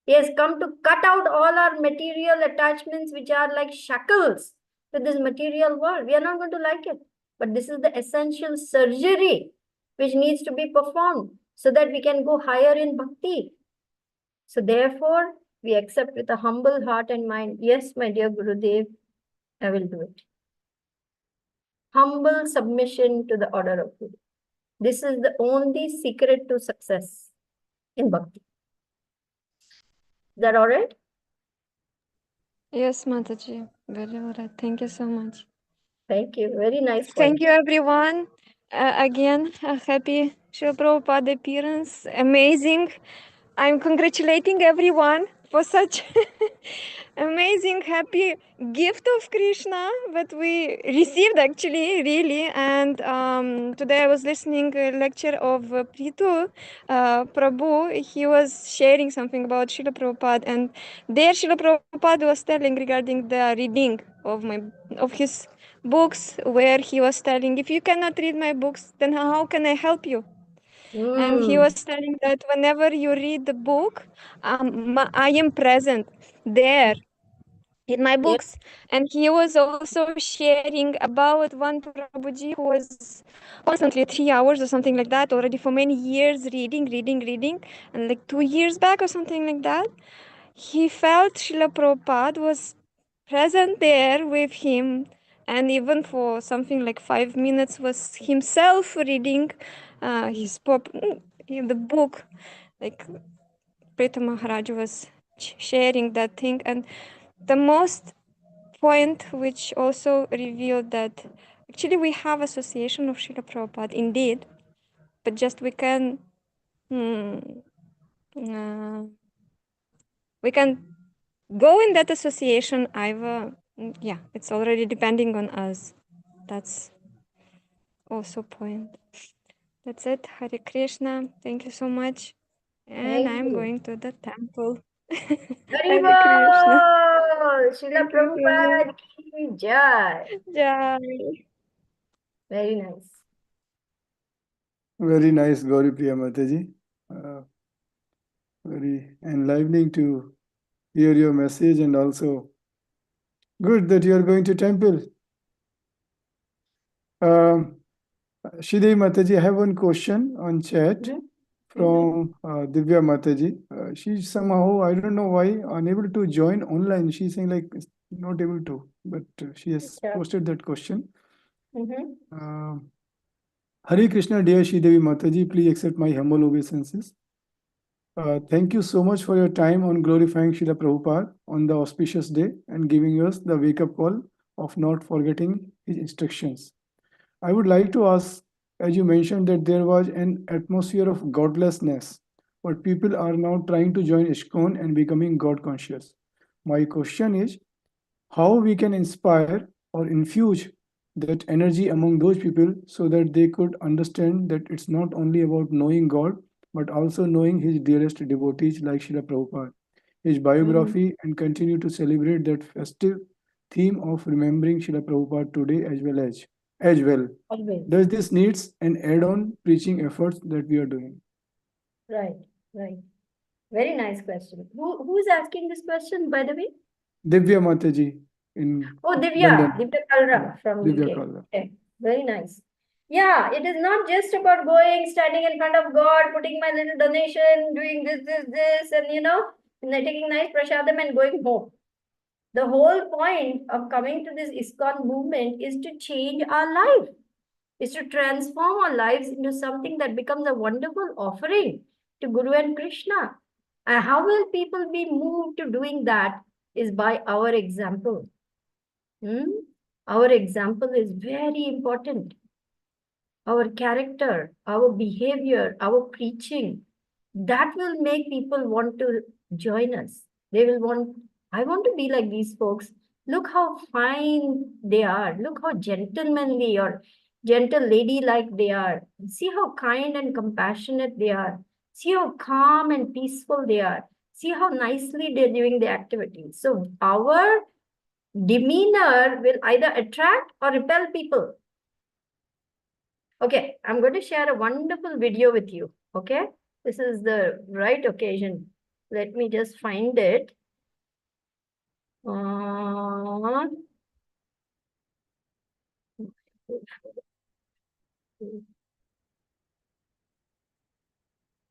He has come to cut out all our material attachments, which are like shackles to this material world. We are not going to like it. But this is the essential surgery which needs to be performed so that we can go higher in bhakti. So therefore, we accept with a humble heart and mind, yes, my dear Gurudev, I will do it. Humble submission to the order of Guru. This is the only secret to success in bhakti. Is that all right? Yes, Mataji. Very all right. Thank you so much. Thank you. Very nice point. Thank you, everyone. Again, a happy Srila Prabhupada appearance. Amazing. I'm congratulating everyone for such amazing, happy gift of Krishna that we received actually, really. And today I was listening a lecture of Pritu Prabhu. He was sharing something about Srila Prabhupada, and there Srila Prabhupada was telling regarding the reading of his books, where he was telling, if you cannot read my books, then how can I help you? And he was telling that whenever you read the book, I am present there in my books. And he was also sharing about one Prabhuji who was constantly 3 hours or something like that, already for many years, reading. And like 2 years back or something like that, he felt Srila Prabhupada was present there with him, and even for something like 5 minutes was himself reading the book. Like Prita Maharaj was sharing that thing, and the most point which also revealed that actually we have association of Srila Prabhupada indeed, but just we can go in that association either. It's already depending on us. That's also point. That's it. Hare Krishna. Thank you so much. And Thank I'm you. going to the temple. Hare Hare Krishna. Bol! Srila Thank you, Prabhupada ki jai. Jai. Very nice. Very nice, Gauri Priya Mataji. Very enlivening to hear your message, and also good that you are going to temple. Sridevi Mataji, I have one question on chat from Divya Mataji. She somehow, I don't know why, unable to join online. She's saying like not able to, but she has Yeah. posted that question. Mhm. Hare Krishna, dear Sridevi Mataji, please accept my humble obeisances. Thank you so much for your time on glorifying Srila Prabhupada on the auspicious day and giving us the wake-up call of not forgetting his instructions. I would like to ask, as you mentioned that there was an atmosphere of godlessness, but people are now trying to join ISKCON and becoming God conscious. My question is, how we can inspire or infuse that energy among those people so that they could understand that it's not only about knowing God, but also knowing his dearest devotees like Srila Prabhupada, his biography, and continue to celebrate that festive theme of remembering Srila Prabhupada today as well. Always. Does this needs an add-on preaching efforts that we are doing? Right, right. Very nice question. Who's asking this question, by the way? Divya Mataji in Oh, Divya, London. Divya Kalra from Divya UK. Kalra. Okay, very nice. Yeah, it is not just about going, standing in front of God, putting my little donation, doing this, and taking nice prasadam and going home. The whole point of coming to this ISKCON movement is to change our life, is to transform our lives into something that becomes a wonderful offering to Guru and Krishna. And how will people be moved to doing that is by our example. Our example is very important. Our character, our behavior, our preaching, that will make people want to join us. They will want, I want to be like these folks. Look how fine they are. Look how gentlemanly or gentle lady-like they are. See how kind and compassionate they are. See how calm and peaceful they are. See how nicely they're doing the activities. So our demeanor will either attract or repel people. Okay, I'm going to share a wonderful video with you. Okay, this is the right occasion. Let me just find it.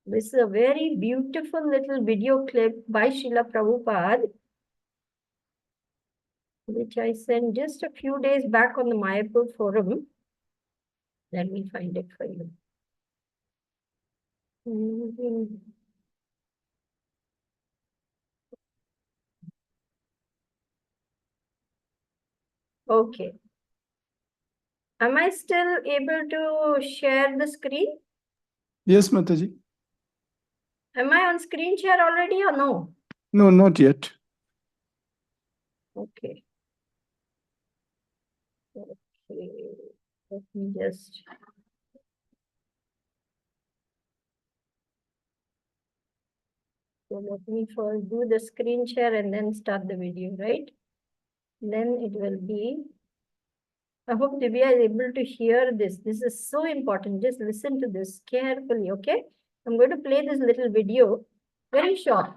This is a very beautiful little video clip by Srila Prabhupada, which I sent just a few days back on the Mayapur forum. Let me find it for you. Okay. Am I still able to share the screen? Yes, Mataji. Am I on screen share already or no? No, not yet. Okay. Okay. Let me just. So let me first do the screen share and then start the video, right? Then it will be. I hope Divya is able to hear this. This is so important. Just listen to this carefully, okay? I'm going to play this little video, very short.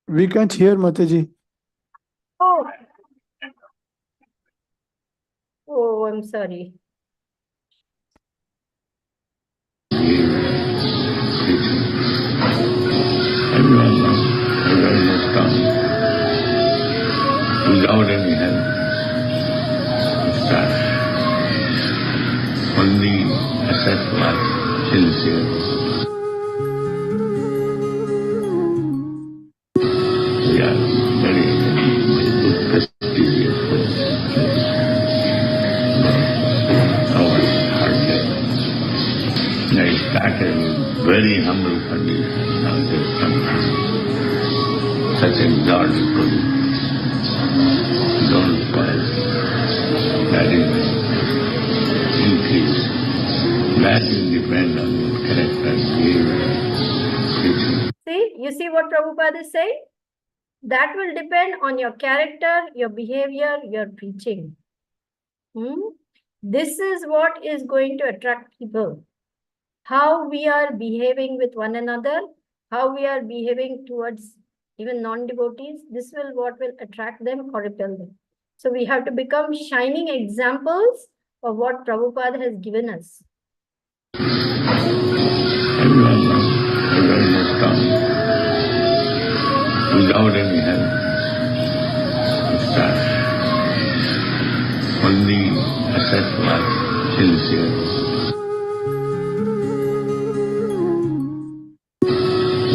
We can't hear Mataji. Oh. Oh, I'm sorry. Everyone must come without any help. Start. Only accept what sincere. We are very good prestigious for this place. Our hard day. I started very humble condition. Now there's something such extraordinary. Don't spoil. That is increase. That will depend on your character, behavior, teaching. See, You see what Prabhupada is saying? That will depend on your character, your behavior, your preaching. This is what is going to attract people. How we are behaving with one another, how we are behaving towards even non-devotees, this will what will attract them or repel them. So we have to become shining examples of what Prabhupada has given us. Everyone must come without any help. Start. Only accept what sincere.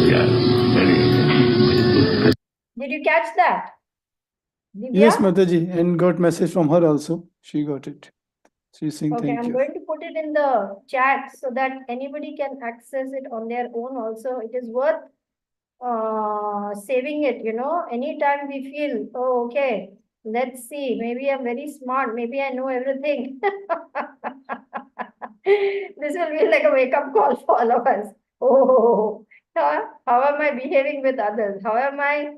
Yeah, very good. Did you catch that? Divya? Yes, Mataji, and got message from her also. She got it. She's saying Okay, thank I'm you. going to put it in the chat so that anybody can access it on their own also. It is worth saving it, anytime we feel, oh, okay, let's see, maybe I'm very smart, maybe I know everything. This will be like a wake-up call for all of us. Oh, how am I behaving with others? How am I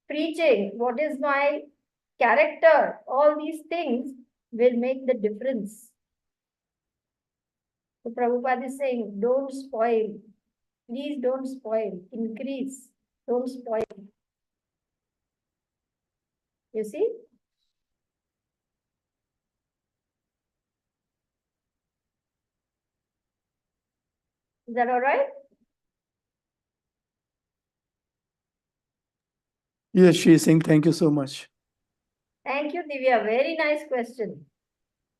preaching? What is my character? All these things will make the difference. So Prabhupada is saying, don't spoil. Please don't spoil. Increase. Don't spoil. You see? Is that all right? Yes, she is saying thank you so much. Thank you, Divya. Very nice question.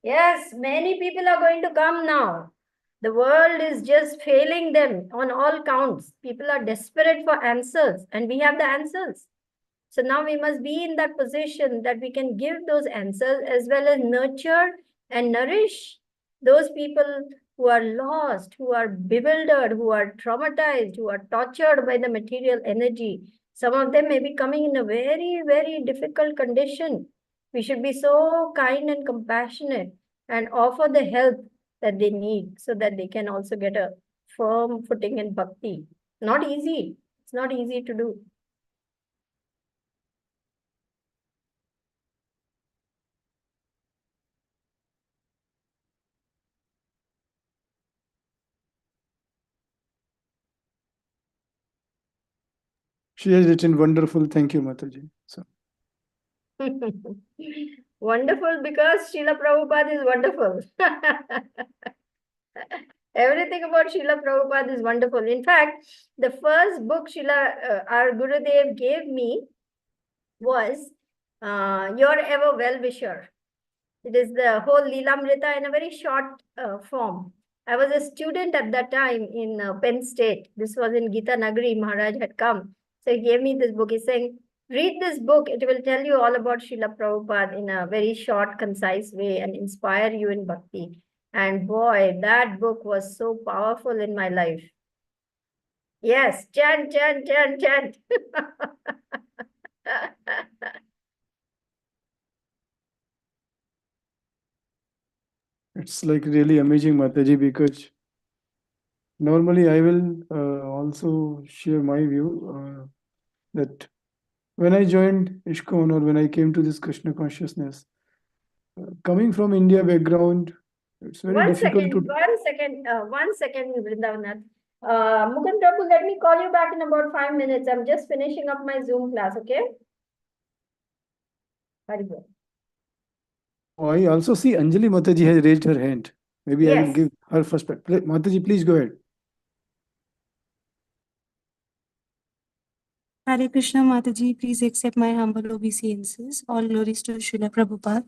Yes, many people are going to come now. The world is just failing them on all counts. People are desperate for answers, and we have the answers. So now we must be in that position that we can give those answers as well as nurture and nourish those people who are lost, who are bewildered, who are traumatized, who are tortured by the material energy. Some of them may be coming in a very, very difficult condition. We should be so kind and compassionate and offer the help that they need so that they can also get a firm footing in bhakti. Not easy. It's not easy to do. She has written wonderful. Thank you, Mataji. So Wonderful because Srila Prabhupada is wonderful. Everything about Srila Prabhupada is wonderful. In fact, the first book our Gurudev gave me was Your Ever Well-Wisher. It is the whole Leelamrita in a very short form. I was a student at that time in Penn State. This was in Gita Nagari. Maharaj had come. So he gave me this book. He's saying, read this book. It will tell you all about Srila Prabhupada in a very short, concise way and inspire you in bhakti. And boy, that book was so powerful in my life. Yes, chant, chant, chant, chant. it's like really amazing, Mataji, because normally I will also share my view that when I joined ISKCON or when I came to this Krishna consciousness, coming from India background, it's very difficult to. One second, Vrindavanath. Mukund Prabhu, let me call you back in about 5 minutes. I'm just finishing up my Zoom class, okay? Very good. I also see Anjali Mataji has raised her hand. Maybe I will Yes. give her first. Mataji, please go ahead. Hare Krishna Mataji, please accept my humble obeisances. All glories to Srila Prabhupada.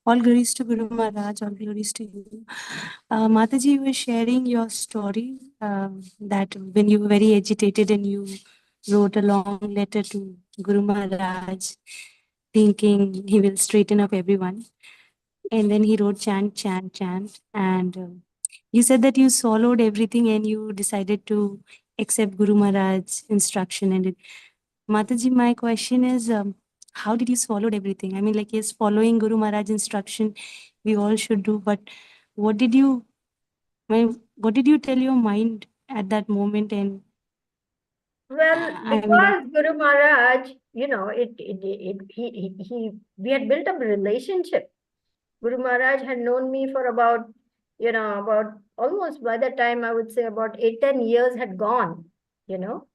All glories to Guru Maharaj. All glories to you. Mataji, you were sharing your story that when you were very agitated and you wrote a long letter to Guru Maharaj thinking he will straighten up everyone. And then he wrote chant, chant, chant. And you said that you swallowed everything and you decided to accept Guru Maharaj's instruction. And Mataji, my question is, how did you swallow everything? I mean, like, yes, following Guru Maharaj's instruction, we all should do. But what did you, what did you tell your mind at that moment? And Well, I'm like, because Guru Maharaj, we had built up a relationship. Guru Maharaj had known me for about almost by the time I would say about 8, 10 years had gone, you know,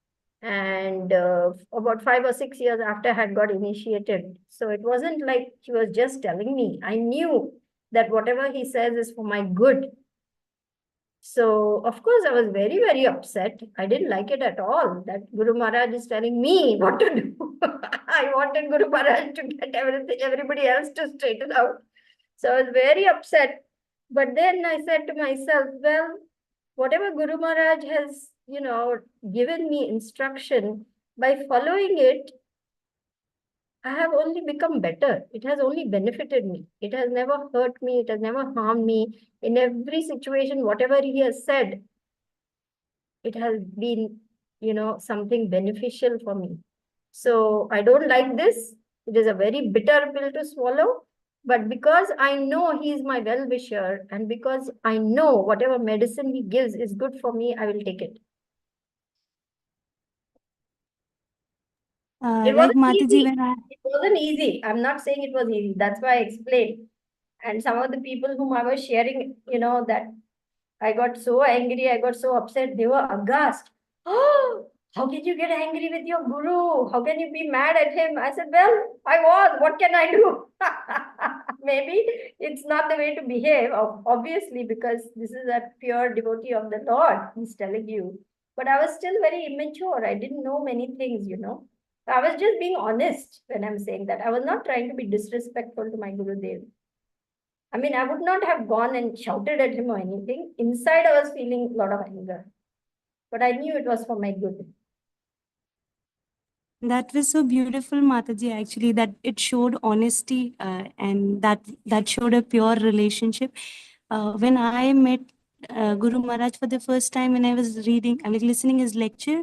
and about 5 or 6 years after I had got initiated. So it wasn't like he was just telling me. I knew that whatever he says is for my good. So, of course, I was very, very upset. I didn't like it at all that Guru Maharaj is telling me what to do. I wanted Guru Maharaj to get everybody else to straighten out. So I was very upset. But then I said to myself, well, whatever Guru Maharaj has, given me instruction, by following it, I have only become better. It has only benefited me. It has never hurt me. It has never harmed me. In every situation, whatever he has said, it has been, something beneficial for me. So I don't like this. It is a very bitter pill to swallow. But because I know he is my well-wisher and because I know whatever medicine he gives is good for me, I will take it. It like wasn't Mataji, easy. when I It wasn't easy. I'm not saying it was easy. That's why I explained. And some of the people whom I was sharing, that I got so angry, I got so upset, they were aghast. Oh, how can you get angry with your guru? How can you be mad at him? I said, well, I was. What can I do? Maybe it's not the way to behave, obviously, because this is a pure devotee of the Lord. He's telling you. But I was still very immature. I didn't know many things. I was just being honest when I'm saying that. I was not trying to be disrespectful to my Gurudev. I mean, I would not have gone and shouted at him or anything. Inside, I was feeling a lot of anger. But I knew it was for my good. That was so beautiful, Mataji, actually, that it showed honesty and that showed a pure relationship. When I met Guru Maharaj for the first time, when I was listening his lecture,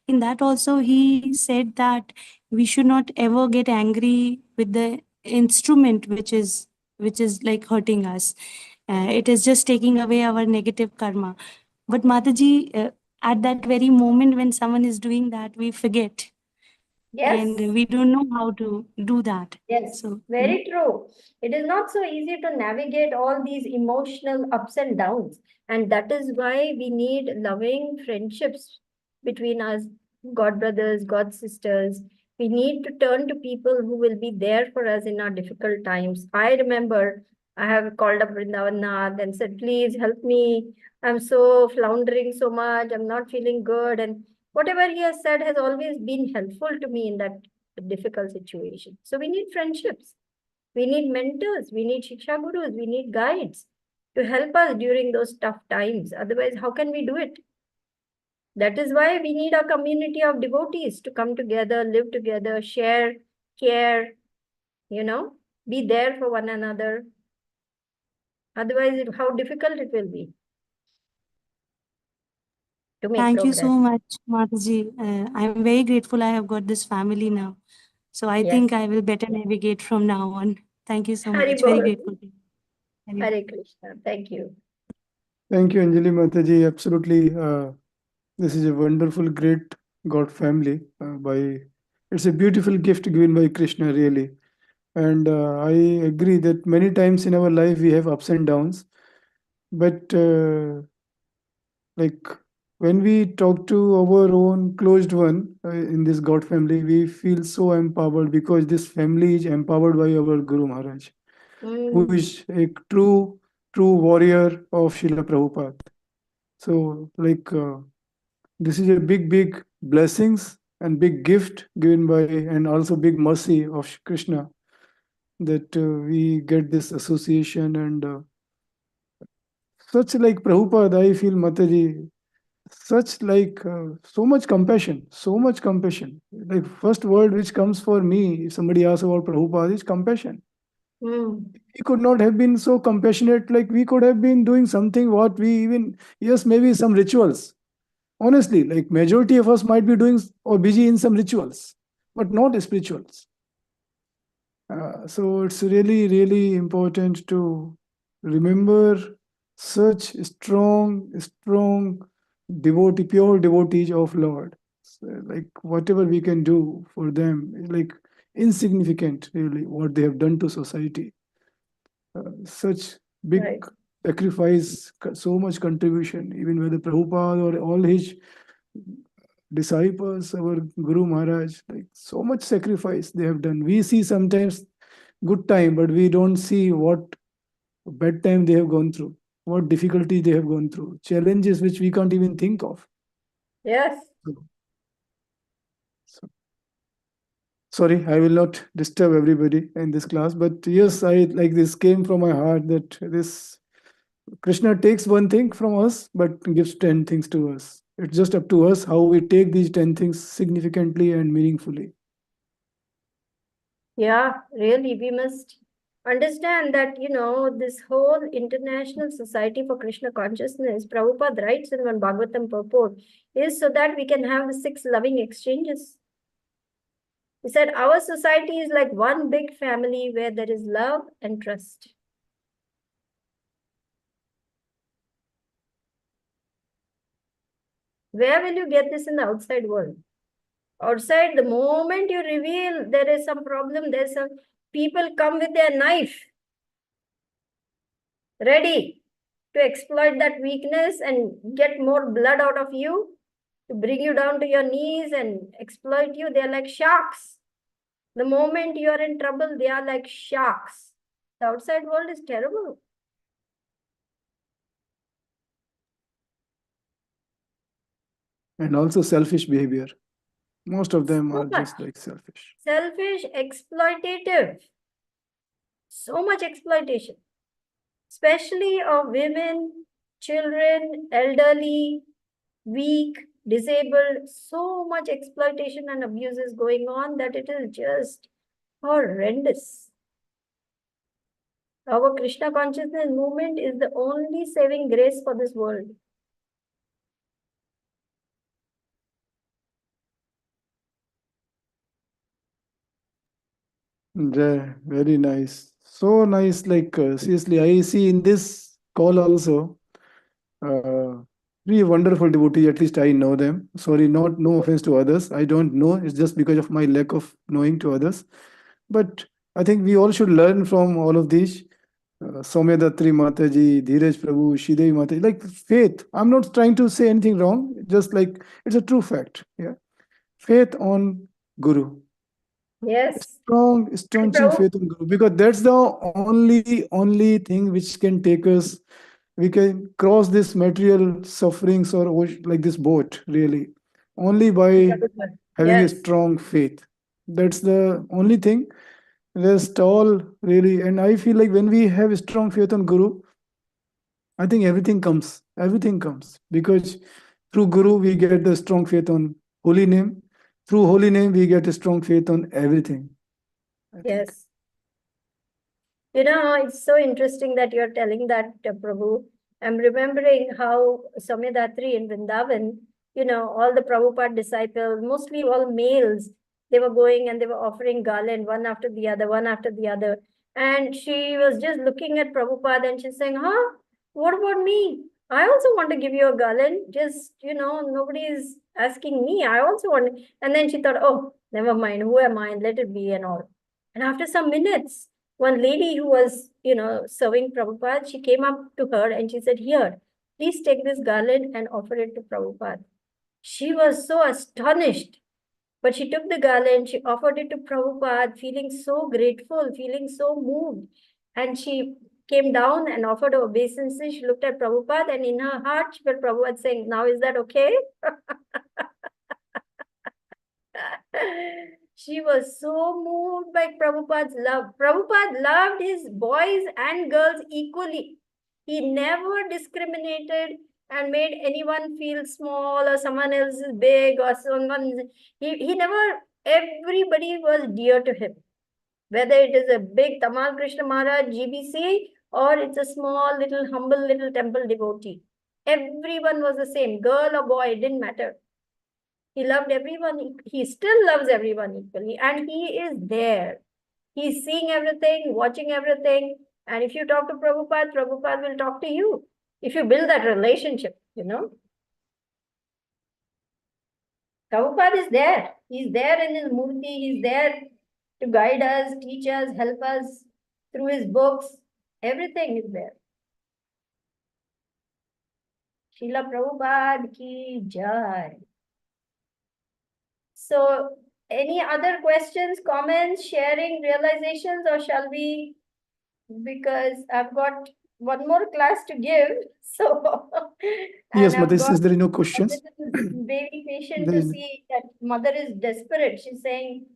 in that also he said that we should not ever get angry with the instrument which is like hurting us. It is just taking away our negative karma. But Mataji, at that very moment when someone is doing that, we forget Yes. and we don't know how to do that. Yes, So very true. It is not so easy to navigate all these emotional ups and downs. And that is why we need loving friendships between us, God brothers, God sisters. We need to turn to people who will be there for us in our difficult times. I remember I have called up Vrindavan Nath and said, please help me. I'm so floundering so much. I'm not feeling good. And whatever he has said has always been helpful to me in that difficult situation. So we need friendships. We need mentors. We need Shiksha Gurus. We need guides to help us during those tough times. Otherwise, how can we do it? That is why we need a community of devotees to come together, live together, share, care, be there for one another. Otherwise, how difficult it will be to make thank you so progress. much, Mataji. I'm very grateful I have got this family now. So I Yes. think I will better navigate from now on. Thank you so Hari much. Very Bol. grateful. Hari Hare Krishna. Thank you. Thank you, Anjali Mataji. Absolutely. This is a wonderful, great God family. It's a beautiful gift given by Krishna, really. And I agree that many times in our life we have ups and downs. But like when we talk to our own closed one in this God family, we feel so empowered because this family is empowered by our Guru Maharaj, who is a true warrior of Srila Prabhupada. So this is a big blessings and big gift given by and also big mercy of Krishna that we get this association and such like Prabhupada, I feel Mataji, such so much compassion, so much compassion. Like first word which comes for me, if somebody asks about Prabhupada, is compassion. He could not have been so compassionate, like we could have been doing something what we even, yes, maybe some rituals. Honestly, like majority of us might be doing or busy in some rituals, but not spirituals. So it's really important to remember such strong pure devotees of Lord. like whatever we can do for them, like insignificant really, what they have done to society. Such big Right. sacrifice, so much contribution, even whether Prabhupada or all his disciples, our Guru Maharaj, like so much sacrifice they have done. We see sometimes good time, but we don't see what bad time they have gone through, what difficulty they have gone through, challenges which we can't even think of. Yes. So, sorry, I will not disturb everybody in this class, but yes, I like this came from my heart that this Krishna takes one thing from us, but gives 10 things to us. It's just up to us how we take these 10 things significantly and meaningfully. Yeah, really, we must understand that, this whole International Society for Krishna Consciousness, Prabhupada writes in one Bhagavatam purport, is so that we can have the 6 loving exchanges. He said, our society is like one big family where there is love and trust. Where will you get this in the outside world? Outside, the moment you reveal there is some problem, there's some people come with their knife, ready to exploit that weakness and get more blood out of you, to bring you down to your knees and exploit you. They're like sharks. The moment you are in trouble, they are like sharks. The outside world is terrible. And also selfish behavior. Most of them So are much. just like selfish. Selfish, exploitative. So much exploitation. Especially of women, children, elderly, weak, disabled. So much exploitation and abuse is going on that it is just horrendous. Our Krishna consciousness movement is the only saving grace for this world. Very nice. So nice. Like, seriously, I see in this call also three wonderful devotees. At least I know them. Sorry, no offense to others. I don't know. It's just because of my lack of knowing to others. But I think we all should learn from all of these. Soumya Datri Mataji, Dheeraj Prabhu, Sridevi Mataji, like faith. I'm not trying to say anything wrong, just like it's a true fact. Yeah. Faith on Guru. Yes. Staunching faith on Guru, because that's the only thing which can take us. We can cross this material sufferings or like this boat, really, only by having a Yes. strong faith. That's the only thing. Rest all really, and I feel like when we have a strong faith on Guru, I think everything comes. Everything comes because through Guru we get the strong faith on holy name. Through holy name we get a strong faith on everything. I think. Yes. It's so interesting that you're telling that, Prabhu. I'm remembering how Soumya Datri in Vrindavan, all the Prabhupada disciples, mostly all males, they were going and they were offering garland one after the other, one after the other. And she was just looking at Prabhupada and she's saying, huh, what about me? I also want to give you a garland. Just, nobody is asking me. I also want. And then she thought, oh, never mind. Who am I? Let it be and all. And after some minutes, one lady who was, serving Prabhupada, she came up to her and she said, here, please take this garland and offer it to Prabhupada. She was so astonished, but she took the garland, she offered it to Prabhupada, feeling so grateful, feeling so moved. And she came down and offered her obeisances. She looked at Prabhupada and in her heart, she felt Prabhupada saying, now is that okay? She was so moved by Prabhupada's love. Prabhupada loved his boys and girls equally. He never discriminated and made anyone feel small or someone else is big or someone. He never, everybody was dear to him. Whether it is a big Tamal Krishna Maharaj, GBC, or it's a small, little, humble, little temple devotee. Everyone was the same, girl or boy, it didn't matter. He loved everyone. He still loves everyone equally. And he is there. He's seeing everything, watching everything. And if you talk to Prabhupada, Prabhupada will talk to you. If you build that relationship, Prabhupada is there. He's there in his murti. He's there to guide us, teach us, help us through his books. Everything is there. Srila Prabhupada ki jai. So, any other questions, comments, sharing, realizations, or shall we? Because I've got one more class to give. So, Yes, and I've Mataji, got since there are no a questions, little baby patient there to is no- see that mother is desperate. She's saying,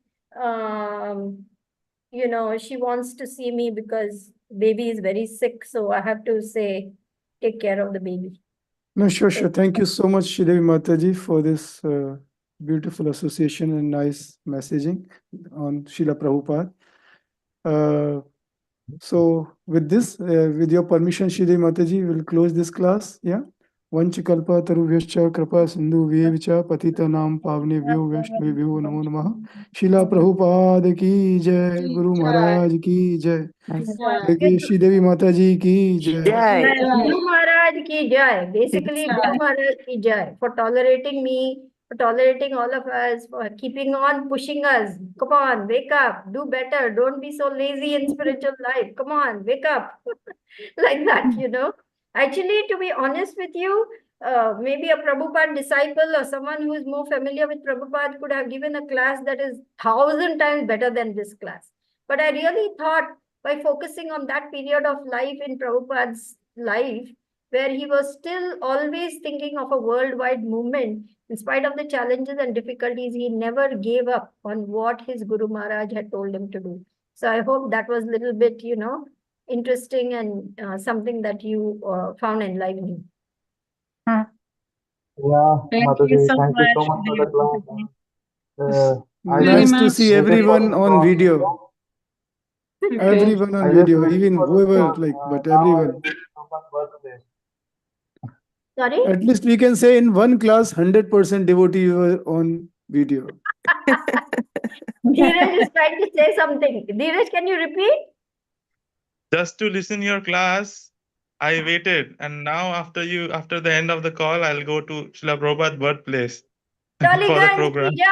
you know, she wants to see me because baby is very sick. So I have to say, take care of the baby. No, sure. Thank you so much, Sridevi Mataji, for this beautiful association and nice messaging on Srila Prabhupada. So with this, with your permission, Sridevi Mataji, we'll close this class. Yeah. Vanchikalpa tarubhyascha krapa sindhu vyevicha patita nam pavne vyo vaishnavyo namo namah. Srila Prabhupada ki jai, Guru Maharaj ki jai. देखिए श्रीदेवी माता जी की जय Guru Maharaj ki jai. Basically, Guru Maharaj ki jai for tolerating me, for tolerating all of us, for keeping on pushing us. Come on, wake up, do better. Don't be so lazy in spiritual life. Come on, wake up. Like that, you know. Actually, to be honest with you, maybe a Prabhupada disciple or someone who is more familiar with Prabhupada could have given a class that is 1,000 times better than this class. But I really thought by focusing on that period of life in Prabhupada's life, where he was still always thinking of a worldwide movement, in spite of the challenges and difficulties, he never gave up on what his Guru Maharaj had told him to do. So I hope that was a little bit, you know, interesting and something that you found enlightening. Yeah, Thank Mataji, you so thank you so much, much for dear the class. Prabhupada. I Very nice just to much. see needed everyone to on video. Okay. Everyone on I just video, waited even for the whoever, call. like, but Now I everyone. wait someone's birthday. Sorry? At least we can say in one class, 100% devotee were on video. Dheeraj is trying to say something. Dheeraj, can you repeat? Just to listen your class, I waited, and now after the end of the call, I'll go to Srila Prabhupada's birthplace for the Taliganj program. ki jai.